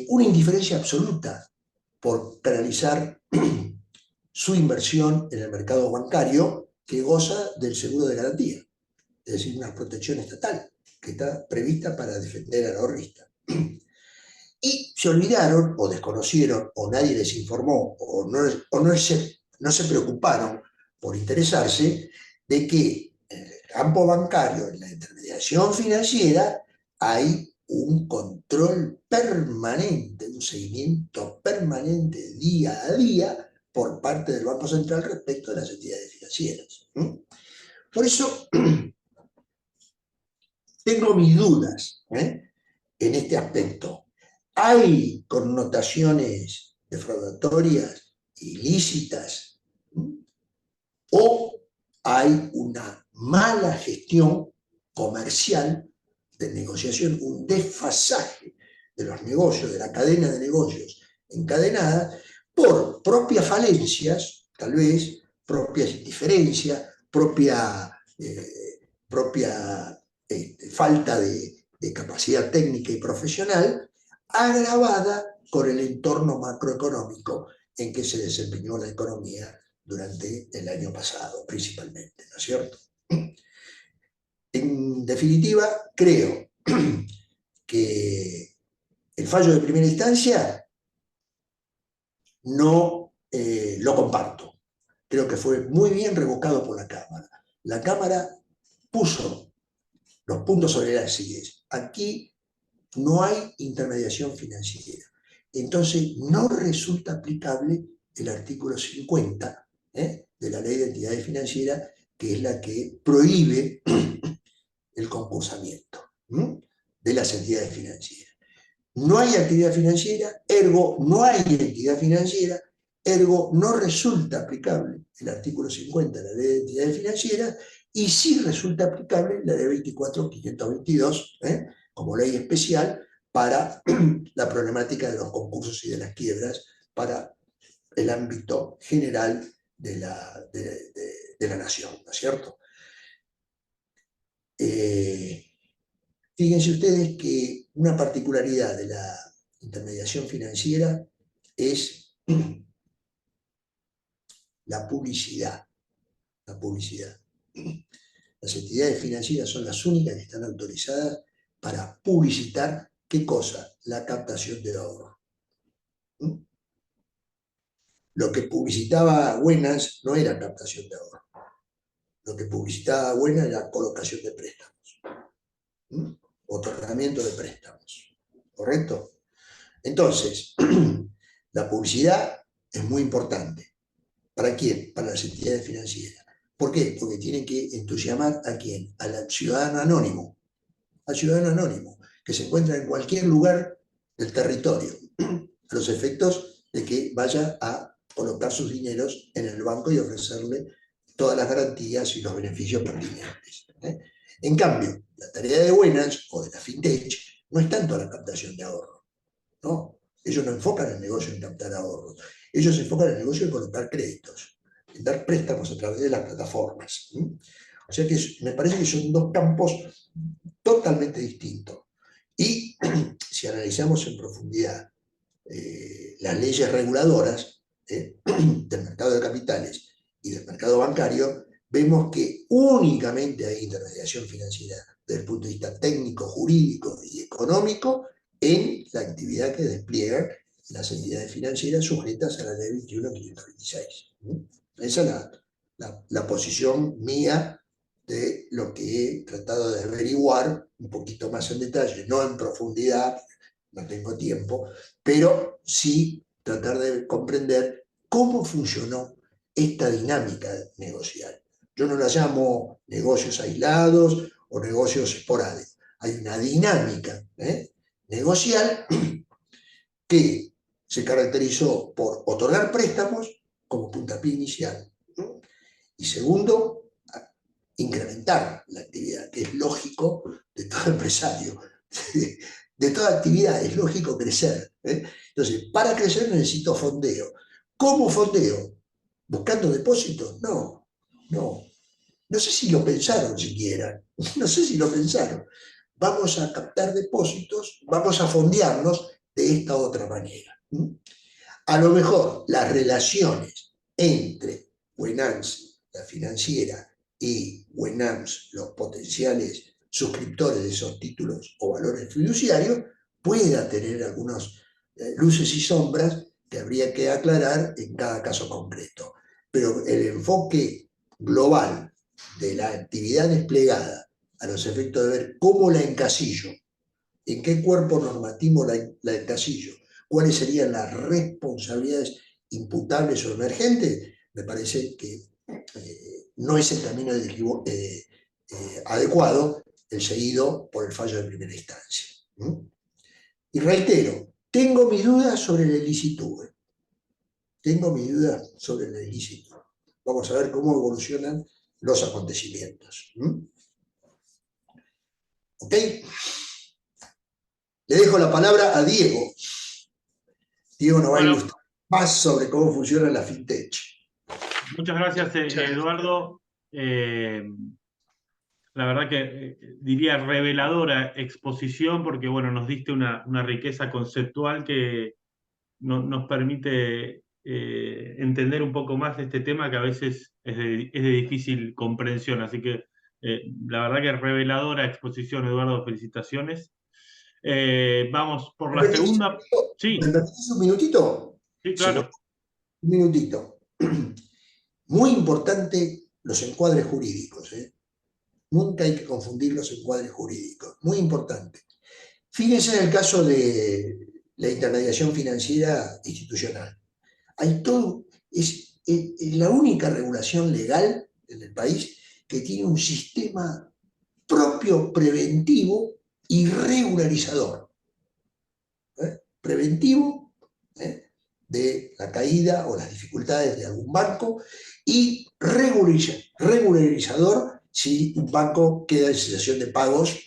Una indiferencia absoluta por canalizar su inversión en el mercado bancario que goza del seguro de garantía, es decir, una protección estatal que está prevista para defender al ahorrista. y se olvidaron o desconocieron o nadie les informó no se preocuparon por interesarse de que en el campo bancario, en la intermediación financiera, hay un control permanente, un seguimiento permanente día a día por parte del Banco Central respecto a las entidades financieras. Por eso tengo mis dudas en este aspecto. ¿Hay connotaciones defraudatorias, ilícitas? ¿O hay una mala gestión comercial de negociación, un desfasaje de los negocios, de la cadena de negocios encadenada por propias falencias, tal vez, propias indiferencias, propia falta de capacidad técnica y profesional, agravada por el entorno macroeconómico en que se desempeñó la economía durante el año pasado, principalmente, ¿no es cierto? En definitiva, creo que el fallo de primera instancia no lo comparto. Creo que fue muy bien revocado por la Cámara. La Cámara puso los puntos sobre las IES. Aquí no hay intermediación financiera. Entonces, no resulta aplicable el artículo 50 de la Ley de Entidades Financieras, que es la que prohíbe el concursamiento de las entidades financieras. No hay actividad financiera, ergo no hay entidad financiera, ergo no resulta aplicable el artículo 50 de la Ley de Entidades Financieras, y sí resulta aplicable la Ley 24.522 como ley especial para la problemática de los concursos y de las quiebras para el ámbito general de la nación, ¿no es cierto? Fíjense ustedes que una particularidad de la intermediación financiera es la publicidad. La publicidad. Las entidades financieras son las únicas que están autorizadas para publicitar, ¿qué cosa? La captación de ahorro. Lo que publicitaba Buenas no era captación de ahorro. Lo que publicitaba Buenas era colocación de préstamos. Otorgamiento de préstamos. ¿Correcto? Entonces, la publicidad es muy importante. ¿Para quién? Para las entidades financieras. ¿Por qué? Porque tienen que entusiasmar ¿a quién? Al ciudadano anónimo. Al ciudadano anónimo, que se encuentra en cualquier lugar del territorio, a los efectos de que vaya a colocar sus dineros en el banco y ofrecerle todas las garantías y los beneficios pertinentes. En cambio, la tarea de Buenas o de la FinTech no es tanto la captación de ahorro, ¿no? Ellos no enfocan el negocio en captar ahorros, ellos se enfocan en el negocio en colocar créditos, en dar préstamos a través de las plataformas. O sea que me parece que son dos campos totalmente distintos. Y si analizamos en profundidad las leyes reguladoras del mercado de capitales y del mercado bancario, vemos que únicamente hay intermediación financiera desde el punto de vista técnico, jurídico y económico en la actividad que despliegan las entidades financieras sujetas a la Ley 21.526. Esa es la posición mía de lo que he tratado de averiguar un poquito más en detalle, no en profundidad, no tengo tiempo, pero sí tratar de comprender cómo funcionó esta dinámica negocial. Yo no la llamo negocios aislados o negocios esporádicos. Hay una dinámica negocial que se caracterizó por otorgar préstamos como puntapié inicial. Y segundo, incrementar la actividad, que es lógico de todo empresario. De toda actividad es lógico crecer. Entonces, para crecer necesito fondeo. ¿Cómo fondeo? ¿Buscando depósitos? No, no. No sé si lo pensaron siquiera. No sé si lo pensaron. Vamos a captar depósitos, vamos a fondearnos de esta otra manera. A lo mejor las relaciones entre Buenans, la financiera, y Buenams, los potenciales suscriptores de esos títulos o valores fiduciarios, pueda tener algunos luces y sombras que habría que aclarar en cada caso concreto. Pero el enfoque global de la actividad desplegada a los efectos de ver cómo la encasillo, en qué cuerpo normativo la encasillo, cuáles serían las responsabilidades imputables o emergentes, me parece que no es el camino adecuado el seguido por el fallo de primera instancia. Y reitero, tengo mis dudas sobre la ilicitud. Tengo mis dudas sobre la ilicitud. Vamos a ver cómo evolucionan los acontecimientos. ¿Ok? Le dejo la palabra a Diego. Diego nos va a ilustrar más sobre cómo funciona la FinTech. Muchas gracias, Eduardo. La verdad que diría reveladora exposición, porque bueno, nos diste una riqueza conceptual que nos permite entender un poco más de este tema que a veces es de difícil comprensión. Así que la verdad que reveladora exposición, Eduardo, felicitaciones. Vamos por la segunda. Sí. ¿Me permitís un minutito? Sí, claro. Un minutito. Muy importante los encuadres jurídicos. Nunca hay que confundir los encuadres jurídicos. Muy importante. Fíjense en el caso de la intermediación financiera institucional. Hay todo, es la única regulación legal en el país que tiene un sistema propio preventivo y regularizador. Preventivo de la caída o las dificultades de algún banco y regularizador si un banco queda en cesación de pagos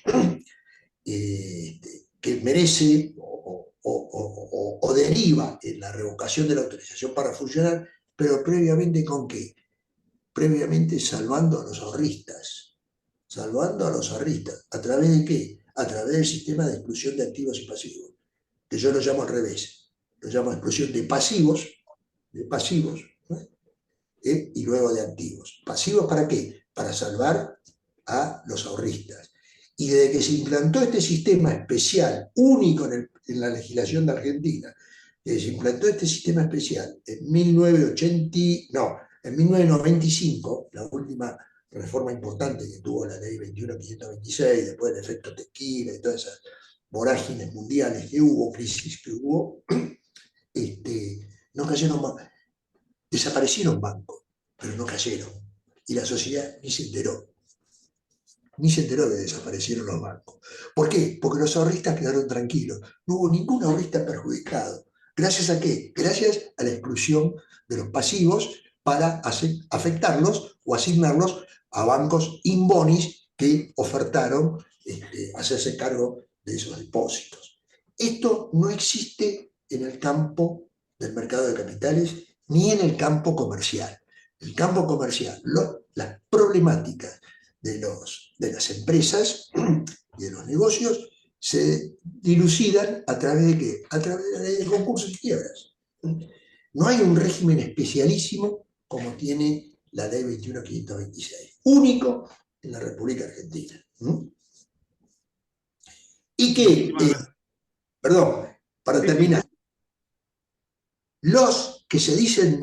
que merece o deriva en la revocación de la autorización para funcionar, pero previamente ¿con qué? Previamente salvando a los ahorristas. Salvando a los ahorristas. ¿A través de qué? A través del sistema de exclusión de activos y pasivos, que yo lo llamo al revés. Lo llamo exclusión de pasivos, y luego de activos. ¿Pasivos para qué? Para salvar a los ahorristas. Y desde que se implantó este sistema especial, único en la legislación de Argentina, se implantó este sistema especial en 1995, la última reforma importante que tuvo la ley 21.526, después del efecto tequila y todas esas vorágines mundiales que hubo, crisis que hubo, no cayeron más. Desaparecieron bancos, pero no cayeron. Y la sociedad ni se enteró. Ni se enteró que desaparecieron los bancos. ¿Por qué? Porque los ahorristas quedaron tranquilos. No hubo ningún ahorrista perjudicado. ¿Gracias a qué? Gracias a la exclusión de los pasivos para afectarlos o asignarlos a bancos in bonis que ofertaron hacerse cargo de esos depósitos. Esto no existe en el campo del mercado de capitales ni en el campo comercial. El campo comercial, las problemáticas de las empresas y de los negocios se dilucidan a través de ¿qué? A través de la ley de concursos y quiebras. No hay un régimen especialísimo como tiene la ley 21.526, único en la República Argentina. Y que, perdón, para terminar, los que se dicen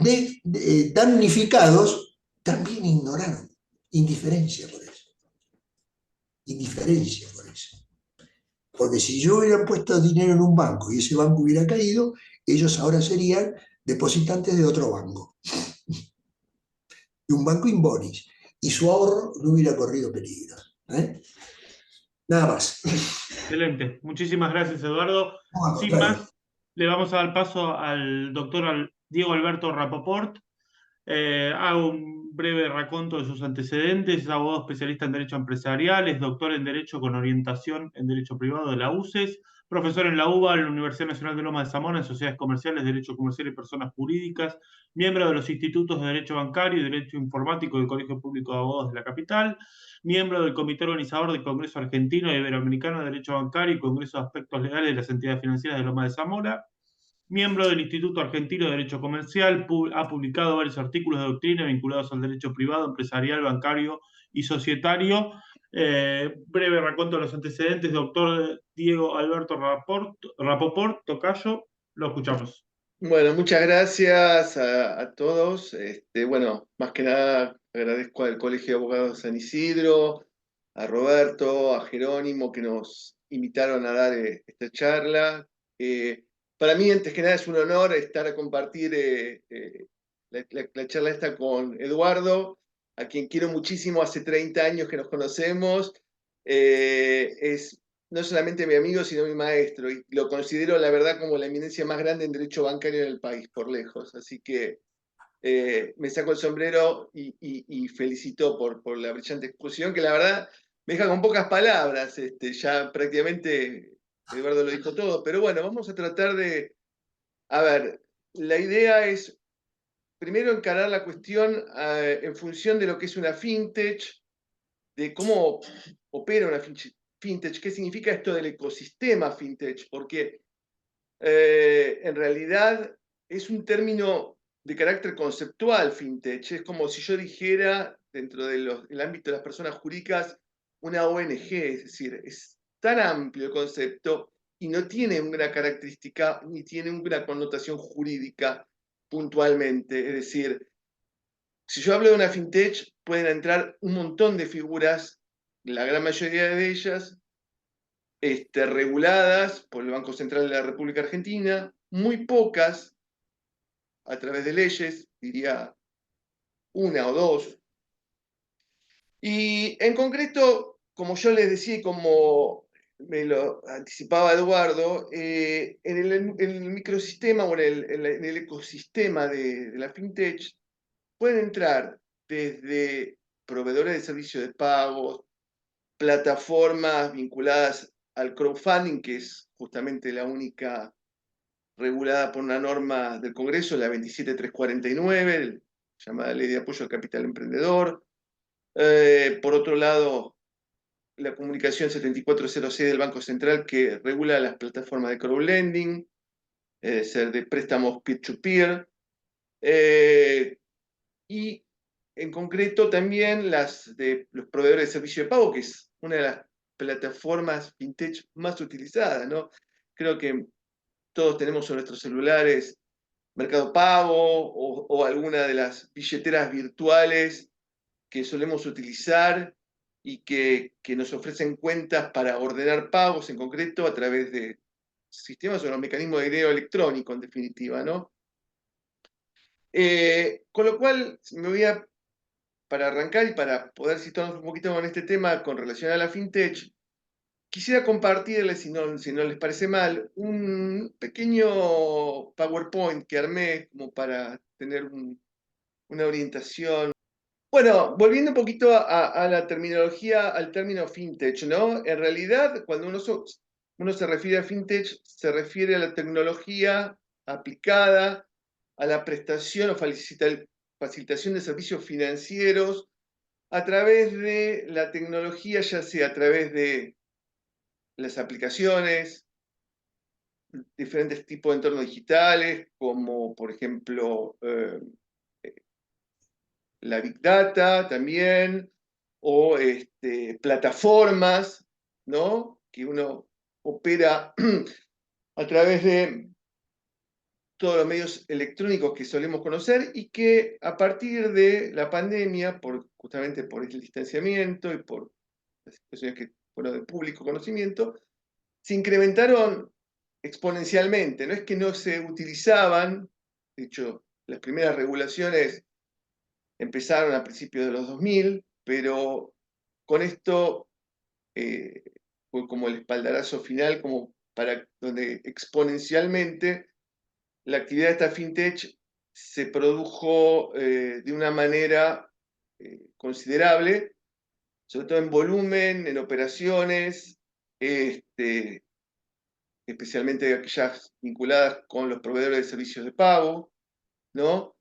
damnificados también ignoraron, indiferencia por eso. Indiferencia por eso. Porque si yo hubiera puesto dinero en un banco y ese banco hubiera caído, ellos ahora serían depositantes de otro banco. De un banco in bonis. Y su ahorro no hubiera corrido peligro. Nada más. Excelente. Muchísimas gracias, Eduardo. Sin más, le vamos a dar paso al doctor Diego Alberto Rapoport. Hago un breve raconto de sus antecedentes. Es abogado especialista en Derecho Empresarial, es doctor en Derecho con orientación en Derecho Privado de la UCES, profesor en la UBA, en la Universidad Nacional de Lomas de Zamora, en Sociedades Comerciales, Derecho Comercial y Personas Jurídicas, miembro de los Institutos de Derecho Bancario y Derecho Informático del Colegio Público de Abogados de la Capital, miembro del Comité Organizador del Congreso Argentino y Iberoamericano de Derecho Bancario y Congreso de Aspectos Legales de las Entidades Financieras de Lomas de Zamora, miembro del Instituto Argentino de Derecho Comercial, ha publicado varios artículos de doctrina vinculados al derecho privado, empresarial, bancario y societario. Breve raconto de los antecedentes, doctor Diego Alberto Rapoport, tocayo, lo escuchamos. Bueno, muchas gracias a todos. Bueno, más que nada agradezco al Colegio de Abogados de San Isidro, a Roberto, a Jerónimo, que nos invitaron a dar esta charla. Para mí, antes que nada, es un honor estar a compartir la charla esta con Eduardo, a quien quiero muchísimo, hace 30 años que nos conocemos. Es no solamente mi amigo, sino mi maestro, y lo considero, la verdad, como la eminencia más grande en derecho bancario en el país, por lejos. Así que me saco el sombrero y felicito por la brillante exposición, que la verdad me deja con pocas palabras. Ya prácticamente Eduardo lo dijo todo, pero bueno, vamos a tratar de... A ver, la idea es primero encarar la cuestión en función de lo que es una fintech, de cómo opera una fintech, qué significa esto del ecosistema fintech, porque en realidad es un término de carácter conceptual fintech, es como si yo dijera, dentro del ámbito de las personas jurídicas, una ONG, es decir, es tan amplio el concepto y no tiene una característica ni tiene una connotación jurídica puntualmente, es decir, si yo hablo de una fintech, pueden entrar un montón de figuras, la gran mayoría de ellas reguladas por el Banco Central de la República Argentina, muy pocas a través de leyes, diría una o dos. Y en concreto, como yo les decía y como me lo anticipaba Eduardo, en el microsistema o en el ecosistema de la fintech pueden entrar desde proveedores de servicios de pagos, plataformas vinculadas al crowdfunding, que es justamente la única regulada por una norma del Congreso, la 27349, llamada Ley de Apoyo al Capital Emprendedor. Por otro lado, la comunicación 7406 del Banco Central, que regula las plataformas de crowdlending, ser de préstamos peer-to-peer. Y en concreto también las de los proveedores de servicio de pago, que es una de las plataformas fintech más utilizadas, ¿no? Creo que todos tenemos en nuestros celulares Mercado Pago o alguna de las billeteras virtuales que solemos utilizar y que nos ofrecen cuentas para ordenar pagos, en concreto a través de sistemas o los mecanismos de dinero electrónico, en definitiva, ¿no? Con lo cual, me voy a, para arrancar y para poder situarnos un poquito con este tema con relación a la fintech, quisiera compartirles, si no les parece mal, un pequeño PowerPoint que armé como para tener una orientación. Bueno, volviendo un poquito a la terminología, al término fintech, ¿no? En realidad, cuando uno se refiere a fintech, se refiere a la tecnología aplicada a la prestación o facilitación de servicios financieros a través de la tecnología, ya sea a través de las aplicaciones, diferentes tipos de entornos digitales, como por ejemplo la Big Data también, o plataformas, ¿no? Que uno opera a través de todos los medios electrónicos que solemos conocer y que a partir de la pandemia, justamente por el distanciamiento y por las situaciones que fueron de público conocimiento, se incrementaron exponencialmente. No es que no se utilizaban, de hecho, las primeras regulaciones empezaron a principios de los 2000, pero con esto fue como el espaldarazo final, como para donde exponencialmente la actividad de esta fintech se produjo de una manera considerable, sobre todo en volumen, en operaciones, especialmente aquellas vinculadas con los proveedores de servicios de pago, ¿no?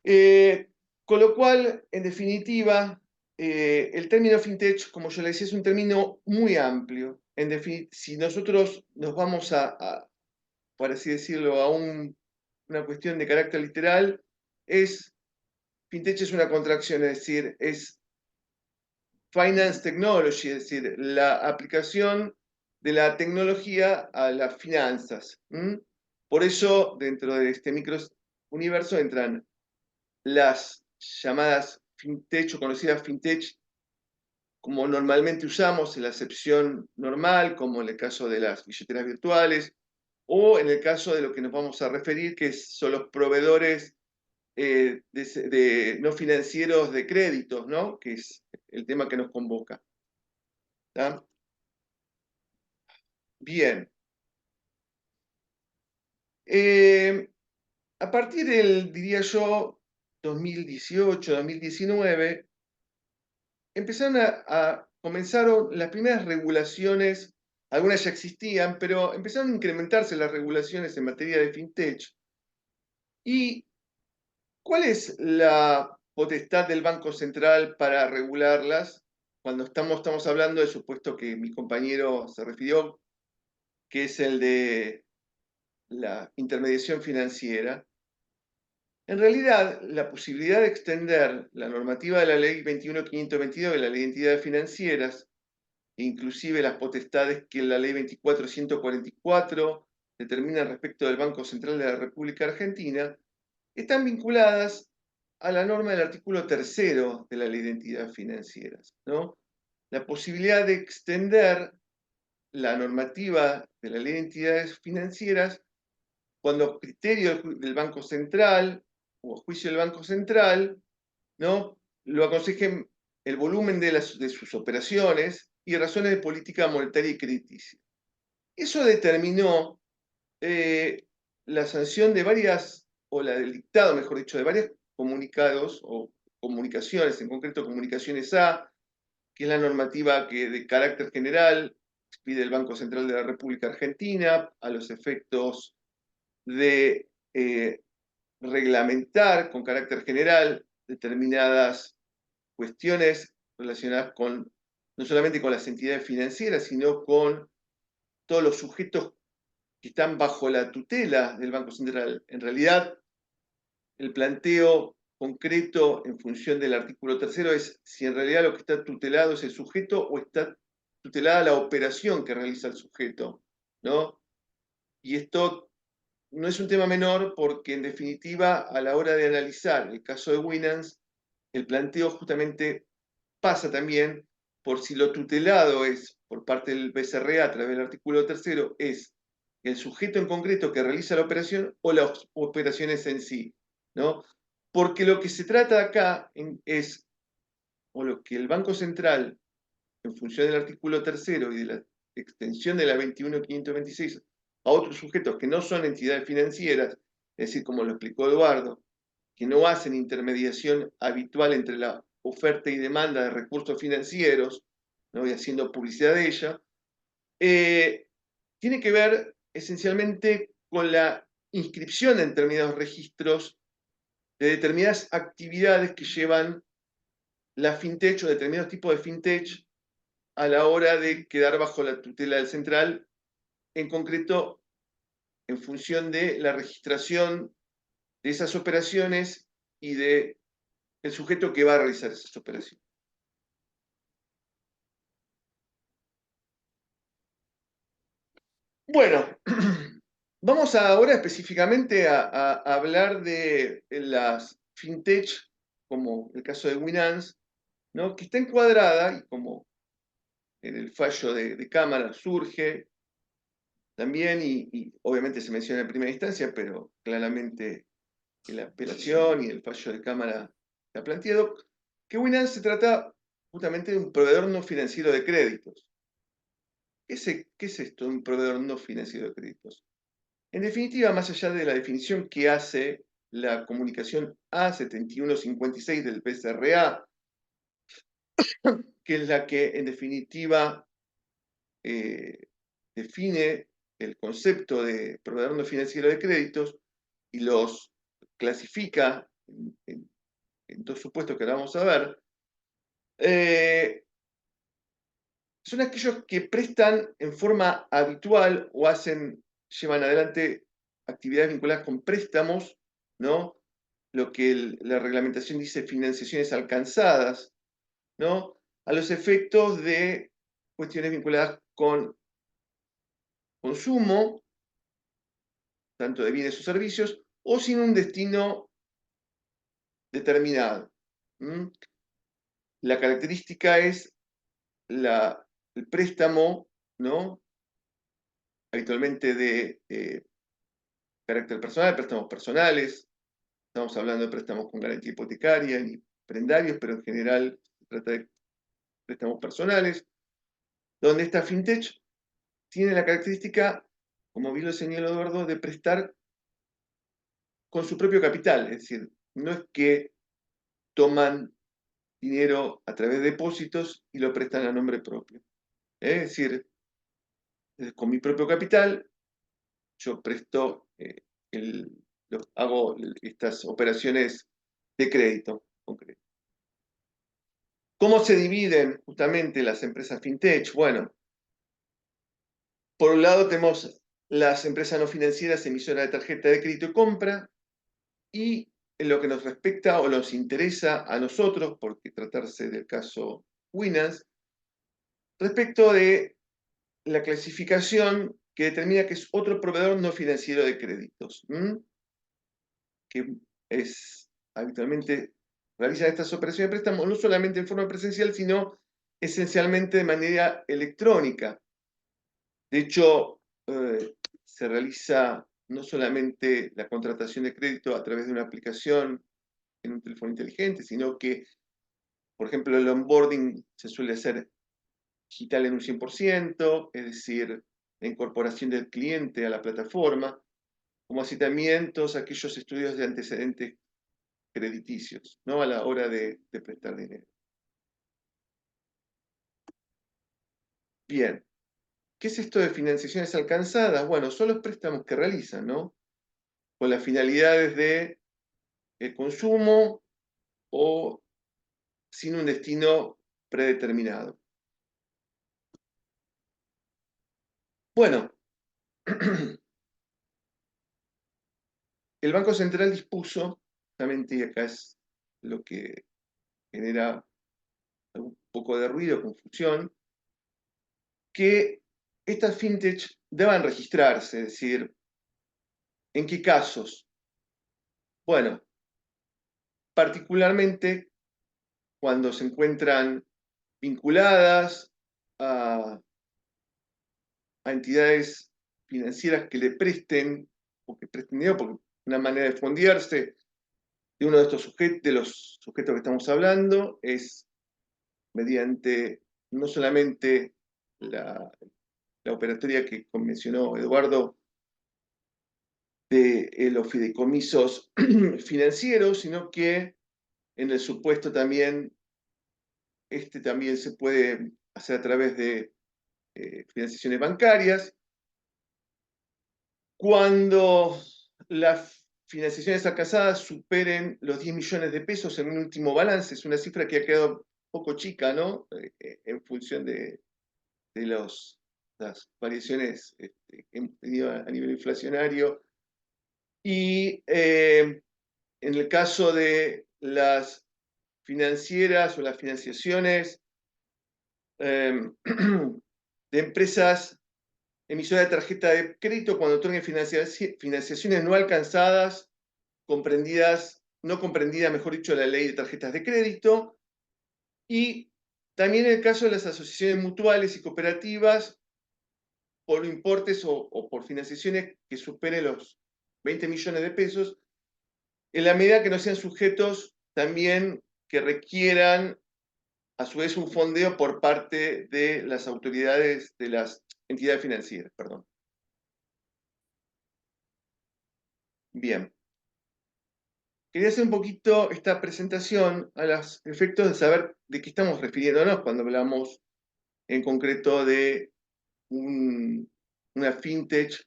Con lo cual, en definitiva, el término fintech, como yo le decía, es un término muy amplio. Si nosotros nos vamos por así decirlo, a una cuestión de carácter literal, fintech es una contracción, es decir, es Finance Technology, es decir, la aplicación de la tecnología a las finanzas. Por eso, dentro de este microuniverso entran las llamadas fintech o conocidas fintech, como normalmente usamos en la acepción normal, como en el caso de las billeteras virtuales, o en el caso de lo que nos vamos a referir, que son los proveedores no financieros de créditos, ¿no? Que es el tema que nos convoca. ¿Tá? Bien. A partir del, diría yo, 2018, 2019, comenzaron las primeras regulaciones, algunas ya existían, pero empezaron a incrementarse las regulaciones en materia de fintech. ¿Y cuál es la potestad del Banco Central para regularlas? Cuando estamos hablando del supuesto que mi compañero se refirió, que es el de la intermediación financiera. En realidad, la posibilidad de extender la normativa de la Ley 21.522 de la Ley de Entidades Financieras, inclusive las potestades que la Ley 24.144 determina respecto del Banco Central de la República Argentina, están vinculadas a la norma del artículo 3º de la Ley de Entidades Financieras, ¿no? La posibilidad de extender la normativa de la Ley de Entidades Financieras cuando a criterio del Banco Central o a juicio del Banco Central, ¿no?, lo aconsejen el volumen de sus operaciones y razones de política monetaria y crediticia. Eso determinó la sanción de varias, o el dictado, mejor dicho, de varios comunicados o comunicaciones, en concreto comunicaciones A, que es la normativa que de carácter general expide el Banco Central de la República Argentina a los efectos de reglamentar con carácter general determinadas cuestiones relacionadas con, no solamente con las entidades financieras, sino con todos los sujetos que están bajo la tutela del Banco Central. En realidad, el planteo concreto en función del artículo 3º es si en realidad lo que está tutelado es el sujeto o está tutelada la operación que realiza el sujeto, ¿no? Y esto no es un tema menor porque, en definitiva, a la hora de analizar el caso de Winans, el planteo justamente pasa también por si lo tutelado es, por parte del BCRA a través del artículo 3º, es el sujeto en concreto que realiza la operación o las operaciones en sí, ¿no? Porque lo que se trata acá es, o lo que el Banco Central, en función del artículo 3º y de la extensión de la 21.526 a otros sujetos que no son entidades financieras, es decir, como lo explicó Eduardo, que no hacen intermediación habitual entre la oferta y demanda de recursos financieros, ¿no?, y haciendo publicidad de ella, tiene que ver esencialmente con la inscripción en determinados registros de determinadas actividades que llevan la fintech o determinados tipos de fintech a la hora de quedar bajo la tutela del central, en concreto en función de la registración de esas operaciones y de el sujeto que va a realizar esas operaciones. Bueno, vamos ahora específicamente a hablar de las fintech, como el caso de Winans, ¿no?, que está encuadrada, y como en el fallo de Cámara surge también, y obviamente se menciona en primera instancia, pero claramente en la apelación y el fallo de Cámara está planteado, que Winans se trata justamente de un proveedor no financiero de créditos. ¿Qué es esto, un proveedor no financiero de créditos? En definitiva, más allá de la definición que hace la comunicación A7156 del BCRA, que es la que en definitiva define el concepto de proveedor no financiero de créditos y los clasifica en dos supuestos que ahora vamos a ver, son aquellos que prestan en forma habitual o llevan adelante actividades vinculadas con préstamos, ¿no?, lo que la reglamentación dice financiaciones alcanzadas, ¿no?, a los efectos de cuestiones vinculadas con consumo, tanto de bienes o servicios, o sin un destino determinado. La característica es el préstamo, ¿no? Habitualmente de carácter personal, préstamos personales, estamos hablando de préstamos con garantía hipotecaria y prendarios, pero en general se trata de préstamos personales, donde esta fintech tiene la característica, como bien lo señaló Eduardo, de prestar con su propio capital, es decir, no es que toman dinero a través de depósitos y lo prestan a nombre propio. Es decir, con mi propio capital, yo presto, hago estas operaciones de crédito concreto. ¿Cómo se dividen justamente las empresas fintech? Bueno, por un lado tenemos las empresas no financieras emisoras de tarjeta de crédito y compra, y en lo que nos respecta o nos interesa a nosotros, porque tratarse del caso Winans, respecto de la clasificación que determina que es otro proveedor no financiero de créditos, que es habitualmente realizan estas operaciones de préstamo no solamente en forma presencial, sino esencialmente de manera electrónica. De hecho, se realiza no solamente la contratación de crédito a través de una aplicación en un teléfono inteligente, sino que, por ejemplo, el onboarding se suele hacer digital en un 100%, es decir, la incorporación del cliente a la plataforma, como así también todos aquellos estudios de antecedentes crediticios, ¿no? A la hora de prestar dinero. Bien, ¿qué es esto de financiaciones alcanzadas? Bueno, son los préstamos que realizan, ¿no? Con las finalidades de consumo o sin un destino predeterminado. Bueno, el Banco Central dispuso, justamente, y acá es lo que genera un poco de ruido, confusión, que estas fintech deban registrarse, es decir, ¿en qué casos? Bueno, particularmente cuando se encuentran vinculadas a entidades financieras que le presten, o que presten dinero, porque una manera de fondearse de uno de estos sujetos, de los sujetos que estamos hablando, es mediante no solamente la operatoria que mencionó Eduardo de los fideicomisos financieros, sino que en el supuesto también, también se puede hacer a través de financiaciones bancarias. Cuando las financiaciones alcanzadas superen los 10 millones de pesos en un último balance, es una cifra que ha quedado un poco chica, ¿no? En función de las variaciones que hemos tenido a nivel inflacionario. Y en el caso de las financieras o las financiaciones de empresas emisoras de tarjeta de crédito, cuando otorguen financiaciones no alcanzadas, no comprendidas, mejor dicho, la ley de tarjetas de crédito, y también en el caso de las asociaciones mutuales y cooperativas, por importes o por financiaciones que superen los 20 millones de pesos, en la medida que no sean sujetos también que requieran a su vez un fondeo por parte de las autoridades de las entidades financieras, perdón. Bien. Quería hacer un poquito esta presentación a los efectos de saber de qué estamos refiriéndonos cuando hablamos en concreto de una fintech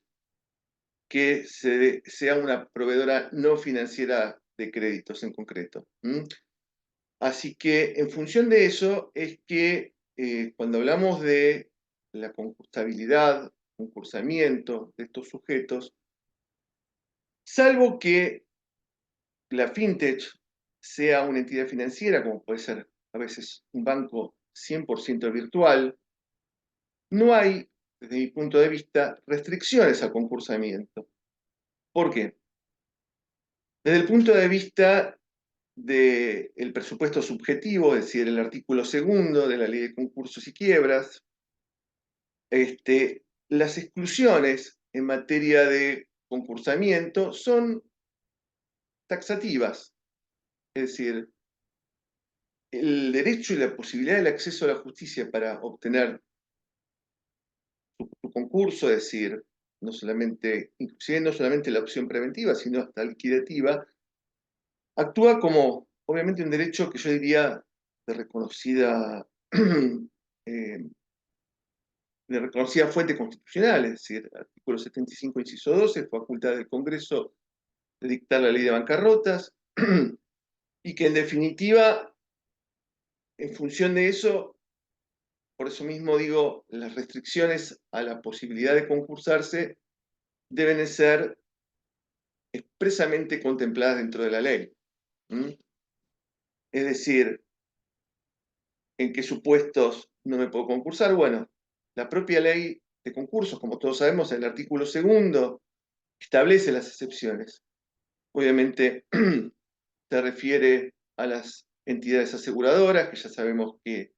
que sea una proveedora no financiera de créditos en concreto. Así que en función de eso es que cuando hablamos de la concursabilidad, concursamiento de estos sujetos, salvo que la fintech sea una entidad financiera, como puede ser a veces un banco 100% virtual, no hay, desde mi punto de vista, restricciones al concursamiento. ¿Por qué? Desde el punto de vista del presupuesto subjetivo, es decir, el artículo 2 de la Ley de Concursos y Quiebras, las exclusiones en materia de concursamiento son taxativas, es decir, el derecho y la posibilidad del acceso a la justicia para obtener su concurso, es decir, no solamente, inclusive no solamente la opción preventiva, sino hasta liquidativa, actúa como, obviamente, un derecho que yo diría de reconocida, de reconocida fuente constitucional, es decir, artículo 75, inciso 12, facultad del Congreso de dictar la ley de bancarrotas, y que en definitiva, en función de eso, por eso mismo digo, las restricciones a la posibilidad de concursarse deben ser expresamente contempladas dentro de la ley. Es decir, ¿en qué supuestos no me puedo concursar? Bueno, la propia ley de concursos, como todos sabemos, en el artículo 2 establece las excepciones. Obviamente se refiere a las entidades aseguradoras, que ya sabemos que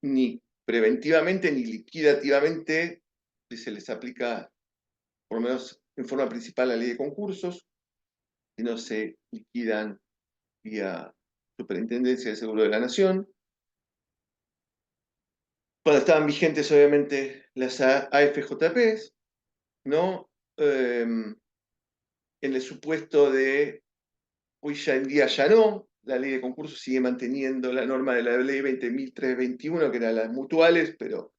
ni preventivamente ni liquidativamente se les aplica, por lo menos en forma principal, la ley de concursos, sino se liquidan vía Superintendencia de Seguro de la Nación. Cuando estaban vigentes, obviamente, las AFJPs, ¿no? En el supuesto de, hoy ya en día ya no, la ley de concursos sigue manteniendo la norma de la ley 20.321, que eran las mutuales, pero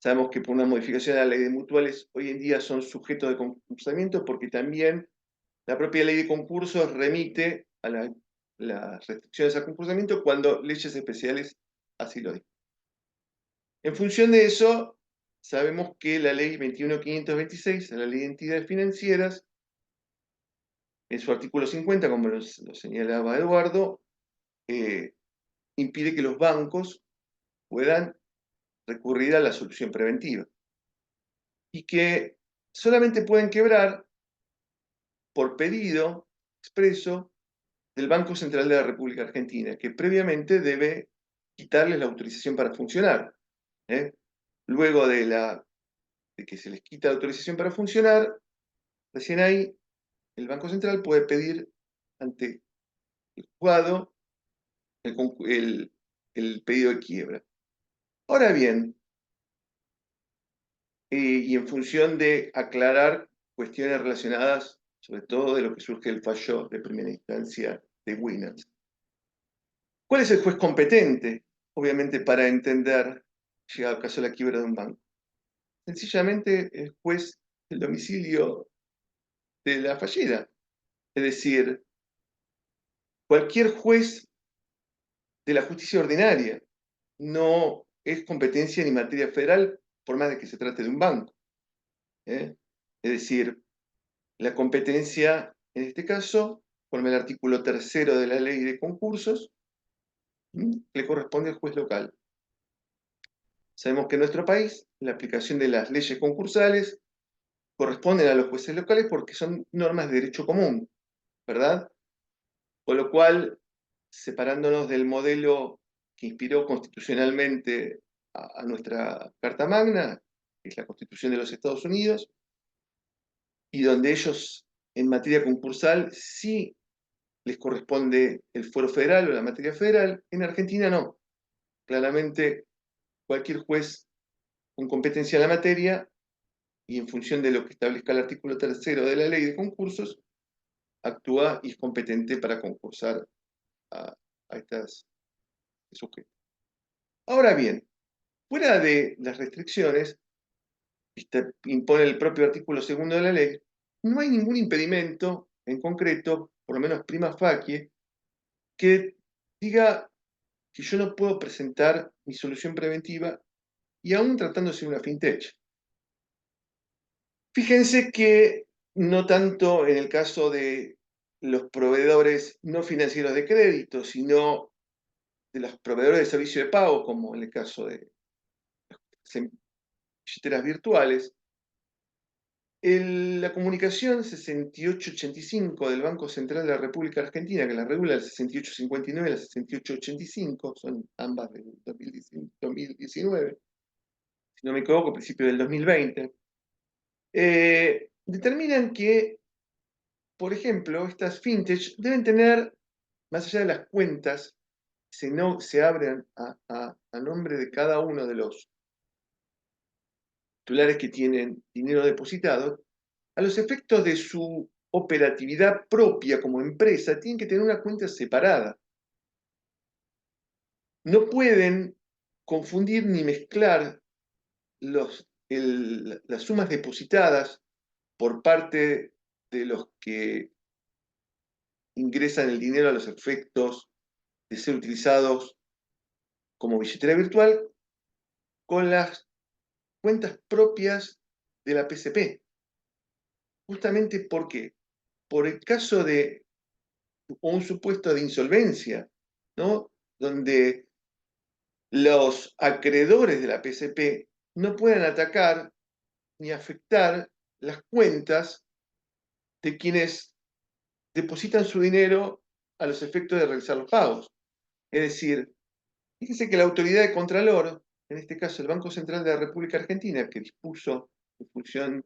sabemos que por una modificación de la ley de mutuales, hoy en día son sujetos de concursamiento, porque también la propia ley de concursos remite a las restricciones al concursamiento cuando leyes especiales así lo dicen. En función de eso, sabemos que la ley 21.526, la ley de entidades financieras, en su artículo 50, como lo señalaba Eduardo, impide que los bancos puedan recurrir a la solución preventiva. Y que solamente pueden quebrar por pedido expreso del Banco Central de la República Argentina, que previamente debe quitarles la autorización para funcionar. Luego de que se les quita la autorización para funcionar, recién ahí el Banco Central puede pedir ante el juzgado el pedido de quiebra. Ahora bien, y en función de aclarar cuestiones relacionadas, sobre todo de lo que surge el fallo de primera instancia de Winans. ¿Cuál es el juez competente, obviamente, para entender, llegado el caso de la quiebra de un banco? Sencillamente el juez del domicilio de la fallida. Es decir, cualquier juez de la justicia ordinaria. No es competencia ni materia federal, por más de que se trate de un banco. Es decir, la competencia, en este caso, conforme el artículo 3 de la ley de concursos, le corresponde al juez local. Sabemos que en nuestro país la aplicación de las leyes concursales corresponden a los jueces locales porque son normas de derecho común, ¿verdad? Con lo cual, separándonos del modelo que inspiró constitucionalmente a nuestra Carta Magna, que es la Constitución de los Estados Unidos, y donde ellos, en materia concursal, sí les corresponde el fuero federal o la materia federal, en Argentina no. Claramente, cualquier juez con competencia en la materia, y en función de lo que establezca el artículo 3 de la ley de concursos, actúa y es competente para concursar a estas sujetos. Ahora bien, fuera de las restricciones que impone el propio artículo 2 de la ley, no hay ningún impedimento en concreto, por lo menos prima facie, que diga que yo no puedo presentar mi solución preventiva y aún tratándose de una fintech. Fíjense que no tanto en el caso de los proveedores no financieros de crédito, sino los proveedores de servicio de pago, como en el caso de las billeteras virtuales, la comunicación 6885 del Banco Central de la República Argentina, que la regula el 6859 y la 6885, son ambas del 2019, si no me equivoco, principio del 2020, determinan que, por ejemplo, estas fintech deben tener, más allá de las cuentas, se abren a nombre de cada uno de los titulares que tienen dinero depositado, a los efectos de su operatividad propia como empresa, tienen que tener una cuenta separada. No pueden confundir ni mezclar las sumas depositadas por parte de los que ingresan el dinero a los efectos de ser utilizados como billetera virtual con las cuentas propias de la PCP. Justamente ¿por qué? Por el caso de un supuesto de insolvencia, ¿no? Donde los acreedores de la PCP no puedan atacar ni afectar las cuentas de quienes depositan su dinero a los efectos de realizar los pagos. Es decir, fíjense que la autoridad de Contralor, en este caso el Banco Central de la República Argentina, que dispuso en función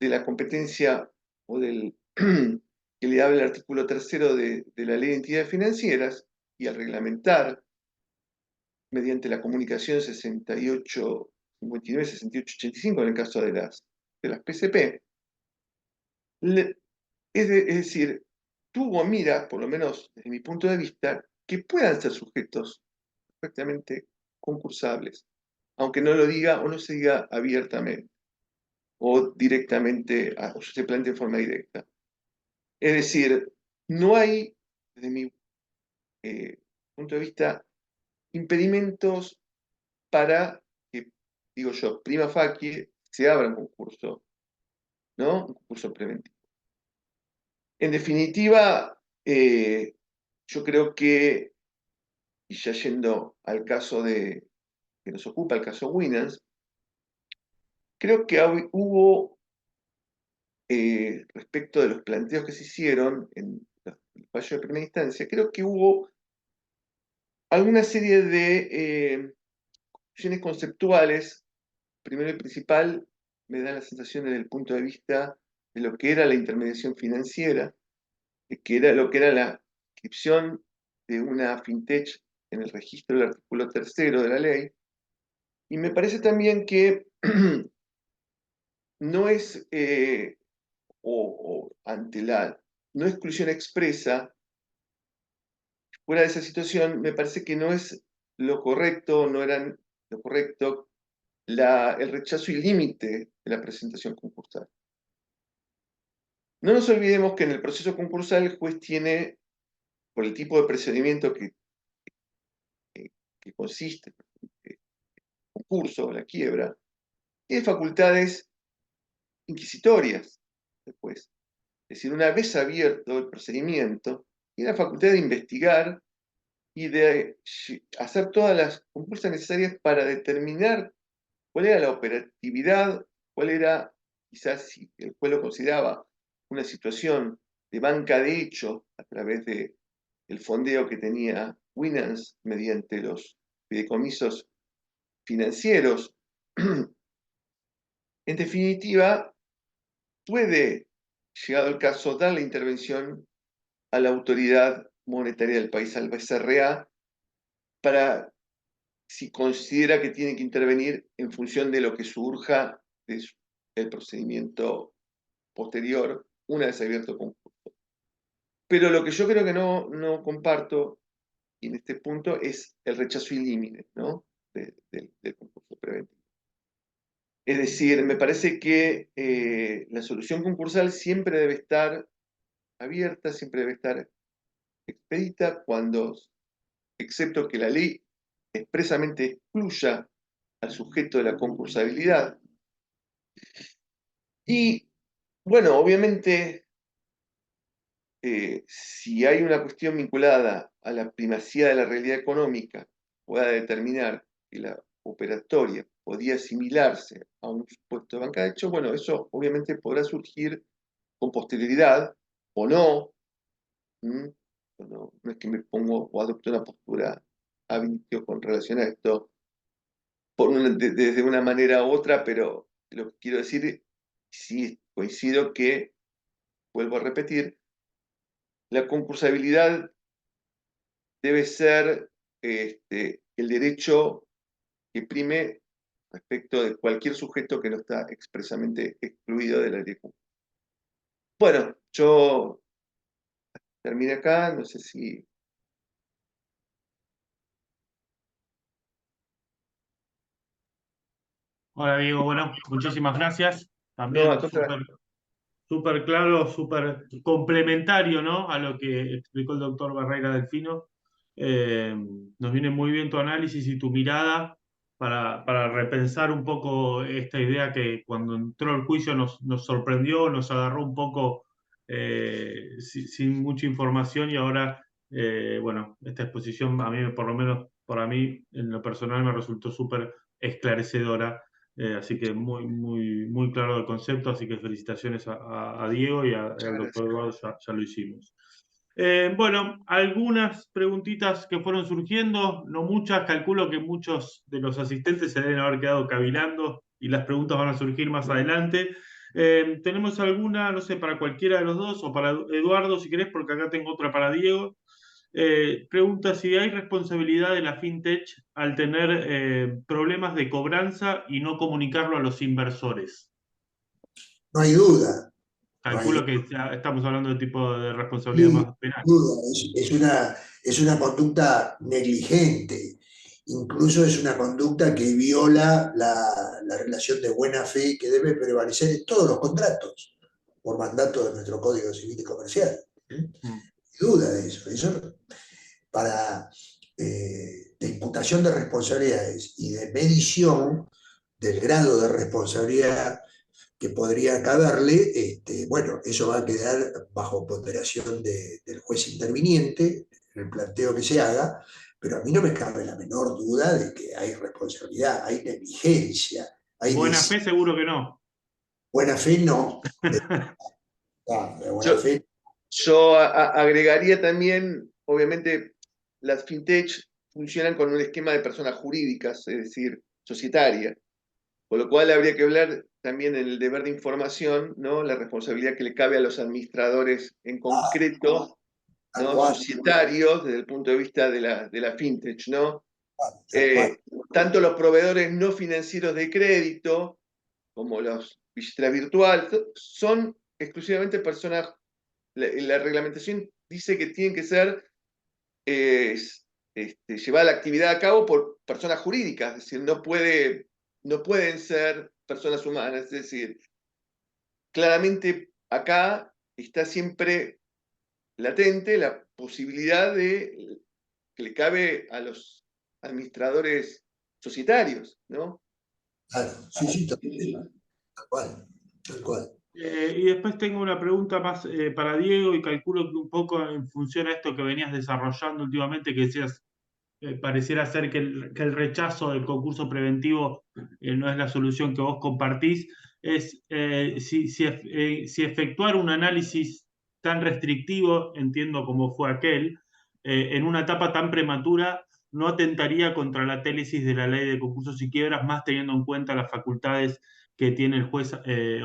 de la competencia o del que le habla el artículo 3º de la Ley de Entidades Financieras, y al reglamentar mediante la comunicación 6859-6885 en el caso de las PCP, es decir, tuvo mira, por lo menos desde mi punto de vista, que puedan ser sujetos perfectamente concursables, aunque no lo diga o no se diga abiertamente o directamente, o se plantee en forma directa. Es decir, no hay, desde mi punto de vista, impedimentos para que, digo yo, prima facie, se abra un concurso, ¿no? Un concurso preventivo. En definitiva, yo creo que, y ya yendo al caso que nos ocupa, el caso Winans, creo que hubo, respecto de los planteos que se hicieron en el fallo de primera instancia, creo que hubo alguna serie de cuestiones conceptuales. Primero y principal, me da la sensación desde el punto de vista de lo que era la intermediación financiera, de que era lo que era la inscripción de una fintech en el registro del artículo 3º de la ley. Y me parece también que no es, o ante la no exclusión expresa, fuera de esa situación, me parece que no es lo correcto, no era lo correcto el rechazo ilímite de la presentación concursal. No nos olvidemos que en el proceso concursal el juez tiene, por el tipo de procedimiento que consiste en el concurso, la quiebra, tiene facultades inquisitorias después. Es decir, una vez abierto el procedimiento, tiene la facultad de investigar y de hacer todas las compulsas necesarias para determinar cuál era la operatividad, cuál era, quizás si el juez lo consideraba una situación de banca de hecho a través del fondeo que tenía Winans mediante los fideicomisos financieros. En definitiva, puede, llegado el caso, dar la intervención a la autoridad monetaria del país, al BCRA, para si considera que tiene que intervenir en función de lo que surja del procedimiento posterior, una vez abierto el concurso. Pero lo que yo creo que no comparto, y en este punto, es el rechazo ilímite, ¿no? del concurso preventivo. Es decir, me parece que la solución concursal siempre debe estar abierta, siempre debe estar expedita, excepto que la ley expresamente excluya al sujeto de la concursabilidad. Y, bueno, obviamente, si hay una cuestión vinculada a la primacía de la realidad económica, pueda determinar que la operatoria podía asimilarse a un supuesto de banca de hecho, bueno, eso obviamente podrá surgir con posterioridad o no. No, no es que me pongo o adopto una postura habilitio con relación a esto desde una manera u otra, pero lo que quiero decir, sí coincido que, vuelvo a repetir, la concursabilidad debe ser el derecho que prime respecto de cualquier sujeto que no está expresamente excluido de la ley. Bueno, yo terminé acá, no sé si... Hola Diego, bueno, muchísimas gracias. No, También al contrario. súper claro, súper complementario, ¿no? A lo que explicó el doctor Barreira Delfino. Nos viene muy bien tu análisis y tu mirada para repensar un poco esta idea que cuando entró el juicio nos sorprendió, nos agarró un poco sin mucha información y ahora, bueno, esta exposición a mí, por lo menos para mí, en lo personal, me resultó súper esclarecedora. Así que muy claro el concepto, así que felicitaciones a Diego y al Muchas doctor gracias. Eduardo, ya lo hicimos. Bueno, algunas preguntitas que fueron surgiendo, no muchas, calculo que muchos de los asistentes se deben haber quedado cavilando y las preguntas van a surgir más adelante. ¿Tenemos alguna, no sé, para cualquiera de los dos o para Eduardo, si querés, porque acá tengo otra para Diego? Pregunta si hay responsabilidad de la FinTech al tener problemas de cobranza y no comunicarlo a los inversores. No hay duda, no hay Calculo que ya estamos hablando de tipo de responsabilidad Sí, más penal. duda, es una conducta negligente, incluso es una conducta que viola la relación de buena fe que debe prevalecer en todos los contratos por mandato de nuestro Código Civil y Comercial. Mm. Duda de eso. Eso para de imputación de responsabilidades y de medición del grado de responsabilidad que podría caberle, bueno, eso va a quedar bajo ponderación del juez interviniente, en el planteo que se haga, pero a mí no me cabe la menor duda de que hay responsabilidad, hay negligencia, hay Buena fe, seguro que no. buena fe, no. De buena Yo, fe. yo agregaría también, obviamente, las fintech funcionan con un esquema de personas jurídicas, es decir, societarias, con lo cual habría que hablar también en el deber de información, ¿no? La responsabilidad que le cabe a los administradores en concreto, Tal ¿no? cual, Societarios desde el punto de vista de la fintech, ¿no? tal cual. Tanto los proveedores no financieros de crédito como los billeteras virtual son exclusivamente personas. La reglamentación dice que tienen que ser llevada la actividad a cabo por personas jurídicas, es decir, no pueden ser personas humanas, es decir, claramente acá está siempre latente la posibilidad de que le cabe a los administradores societarios, ¿no? Claro, sí, sí, tal cual, tal cual. Y después tengo una pregunta más para Diego y calculo que un poco en función a esto que venías desarrollando últimamente, que decías, pareciera ser que el rechazo del concurso preventivo no es la solución que vos compartís, es si efectuar un análisis tan restrictivo, entiendo como fue aquel, en una etapa tan prematura, no atentaría contra la télesis de la ley de concursos y quiebras, más teniendo en cuenta las facultades que tiene el juez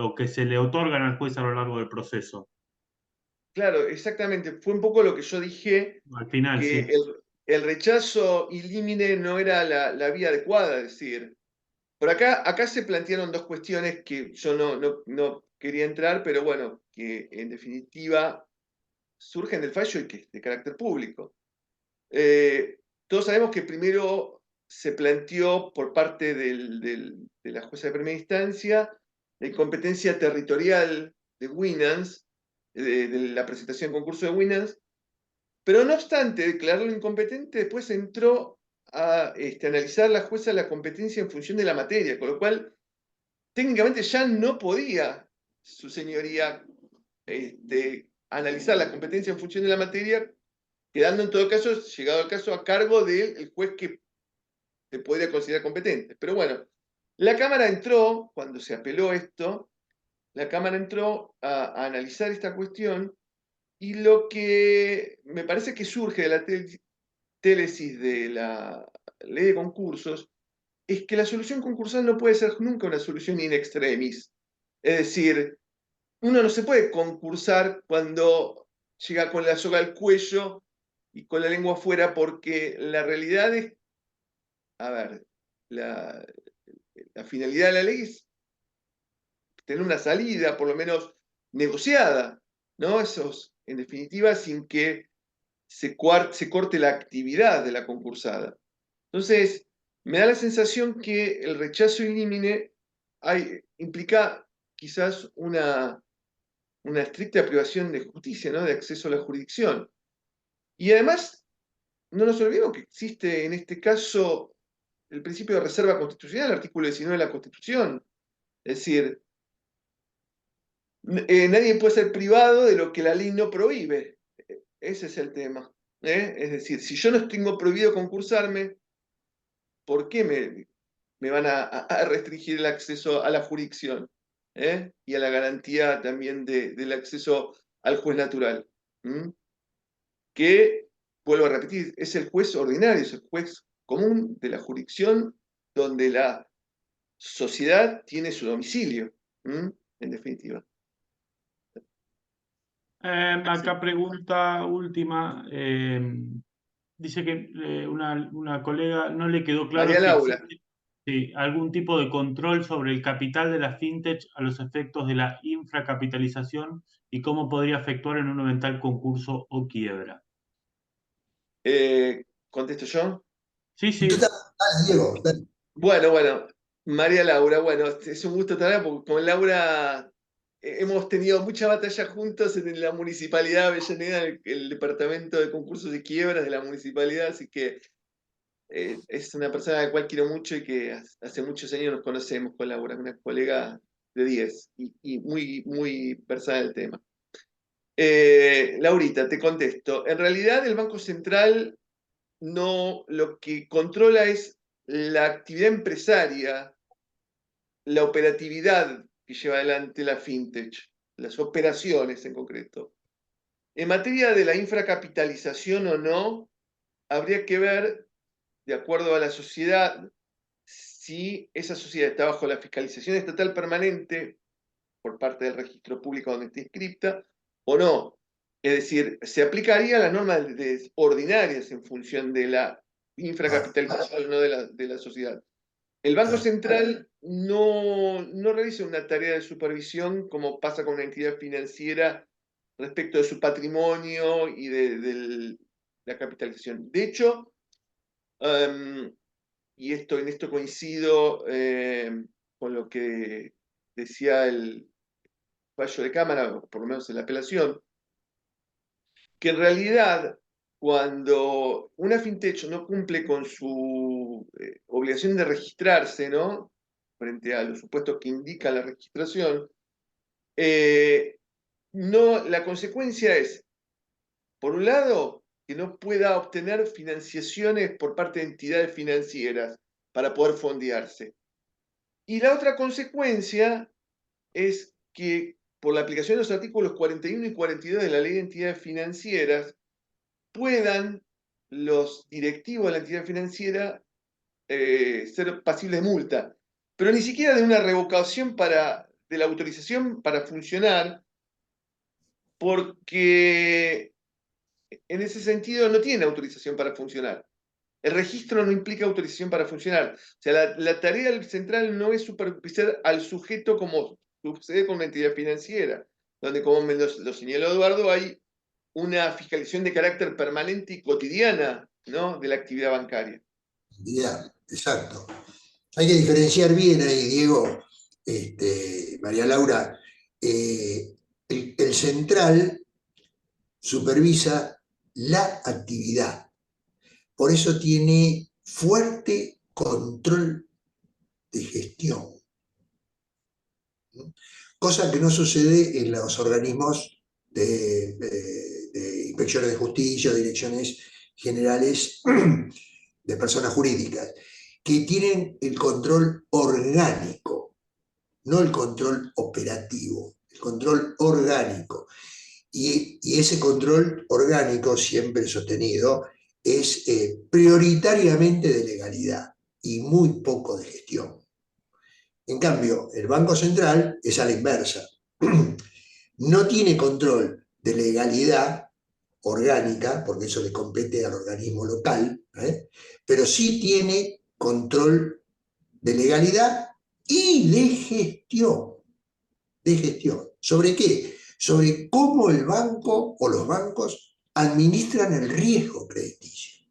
o que se le otorgan al juez a lo largo del proceso. Claro, exactamente. Fue un poco lo que yo dije, Al final, que sí. el rechazo ilímine no era la vía adecuada, es decir, por acá se plantearon dos cuestiones que yo no quería entrar, pero bueno, que en definitiva surgen del fallo y que es de carácter público. Todos sabemos que primero se planteó por parte de la jueza de primera instancia la incompetencia territorial de Winans, de la presentación en concurso de Winans, pero no obstante declararlo incompetente, después entró a analizar la jueza la competencia en función de la materia, con lo cual técnicamente ya no podía su señoría analizar la competencia en función de la materia, quedando en todo caso, llegado el caso, a cargo del juez que se podría considerar competente. Pero bueno, la Cámara entró, cuando se apeló esto, la Cámara entró a analizar esta cuestión, y lo que me parece que surge de la télesis de la ley de concursos es que la solución concursal no puede ser nunca una solución in extremis. Es decir, uno no se puede concursar cuando llega con la soga al cuello y con la lengua afuera, porque la realidad es, a ver, la finalidad de la ley es tener una salida, por lo menos negociada, ¿no? Esos, en definitiva, sin que se corte la actividad de la concursada. Entonces, me da la sensación que el rechazo in limine implica quizás una estricta privación de justicia, ¿no? De acceso a la jurisdicción. Y además, no nos olvidemos que existe en este caso el principio de reserva constitucional, el artículo 19 de la Constitución. Es decir, nadie puede ser privado de lo que la ley no prohíbe. Ese es el tema. Es decir, si yo no tengo prohibido concursarme, ¿por qué me van a restringir el acceso a la jurisdicción? Y a la garantía también del acceso al juez natural. Que, vuelvo a repetir, es el juez ordinario, es el juez común de la jurisdicción donde la sociedad tiene su domicilio, en definitiva. Acá pregunta última. Dice que una colega no le quedó claro María si Laura. existe algún tipo de control sobre el capital de la fintech a los efectos de la infracapitalización y cómo podría afectar en un eventual concurso o quiebra. ¿Contesto yo? Sí, sí. Dale, Diego, dale. Bueno, María Laura, bueno, es un gusto estar acá porque con Laura hemos tenido mucha batalla juntos en la Municipalidad de Avellaneda, el Departamento de Concursos y Quiebras de la Municipalidad, así que es una persona a la cual quiero mucho y que hace muchos años nos conocemos con Laura, una colega de 10 y muy versada en el tema. Laurita, te contesto. En realidad el Banco Central no, lo que controla es la actividad empresaria, la operatividad que lleva adelante la fintech, las operaciones en concreto. En materia de la infracapitalización o no, habría que ver, de acuerdo a la sociedad, si esa sociedad está bajo la fiscalización estatal permanente por parte del registro público donde esté inscripta o no. Es decir, se aplicaría las normas ordinarias en función de la infracapitalización o no de la sociedad. El Banco Central no realiza una tarea de supervisión como pasa con una entidad financiera respecto de su patrimonio y de la capitalización. De hecho, y en esto coincido con lo que decía el fallo de Cámara, por lo menos en la apelación, que en realidad cuando una fintech no cumple con su obligación de registrarse, ¿no? Frente a los supuestos que indica la registración, la consecuencia es, por un lado, que no pueda obtener financiaciones por parte de entidades financieras para poder fondearse. Y la otra consecuencia es que por la aplicación de los artículos 41 y 42 de la Ley de Entidades Financieras, puedan los directivos de la entidad financiera ser pasibles de multa, pero ni siquiera de una revocación de la autorización para funcionar, porque en ese sentido no tiene autorización para funcionar. El registro no implica autorización para funcionar. O sea, la tarea central no es supervisar al sujeto como sucede con una entidad financiera, donde, como me lo señaló Eduardo, hay una fiscalización de carácter permanente y cotidiana, ¿no? De la actividad bancaria. Exacto. Hay que diferenciar bien ahí, Diego, María Laura. El central supervisa la actividad. Por eso tiene fuerte control de gestión. Cosa que no sucede en los organismos de inspecciones de justicia, direcciones generales de personas jurídicas, que tienen el control orgánico, no el control operativo, el control orgánico. Y ese control orgánico, siempre sostenido, es prioritariamente de legalidad y muy poco de gestión. En cambio, el Banco Central es a la inversa. No tiene control de legalidad orgánica, porque eso le compete al organismo local, pero sí tiene control de legalidad y de gestión. ¿De gestión? ¿Sobre qué? Sobre cómo el banco o los bancos administran el riesgo crediticio.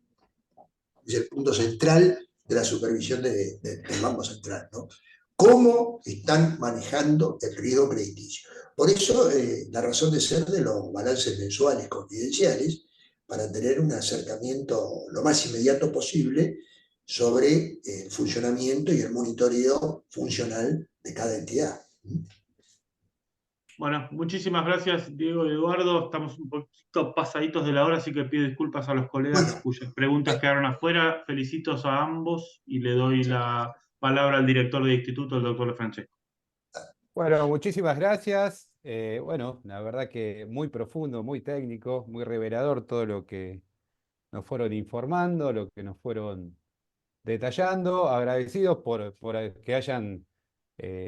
Es el punto central de la supervisión del Banco Central, ¿no? Cómo están manejando el riesgo crediticio. Por eso, la razón de ser de los balances mensuales confidenciales, para tener un acercamiento lo más inmediato posible sobre el funcionamiento y el monitoreo funcional de cada entidad. Bueno, muchísimas gracias, Diego y Eduardo. Estamos un poquito pasaditos de la hora, así que pido disculpas a los colegas Bueno, cuyas preguntas quedaron afuera. Felicitos a ambos y le doy la palabra al director del instituto, el doctor Francesco. Bueno, muchísimas gracias. Bueno, la verdad que muy profundo, muy técnico, muy revelador todo lo que nos fueron informando, lo que nos fueron detallando. Agradecidos por que hayan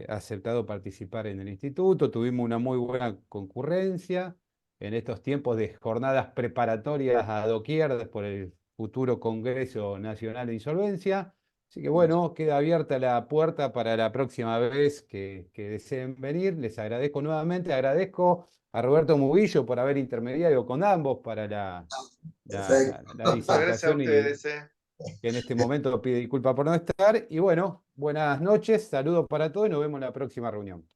aceptado participar en el instituto. Tuvimos una muy buena concurrencia en estos tiempos de jornadas preparatorias a doquier por el futuro Congreso Nacional de Insolvencia. Así que bueno, queda abierta la puerta para la próxima vez que deseen venir. Les agradezco nuevamente, agradezco a Roberto Murillo por haber intermediado con ambos para perfecto. la Muchas gracias a disertación y ustedes. que en este momento pide disculpas por no estar. Y bueno, buenas noches, saludos para todos y nos vemos en la próxima reunión.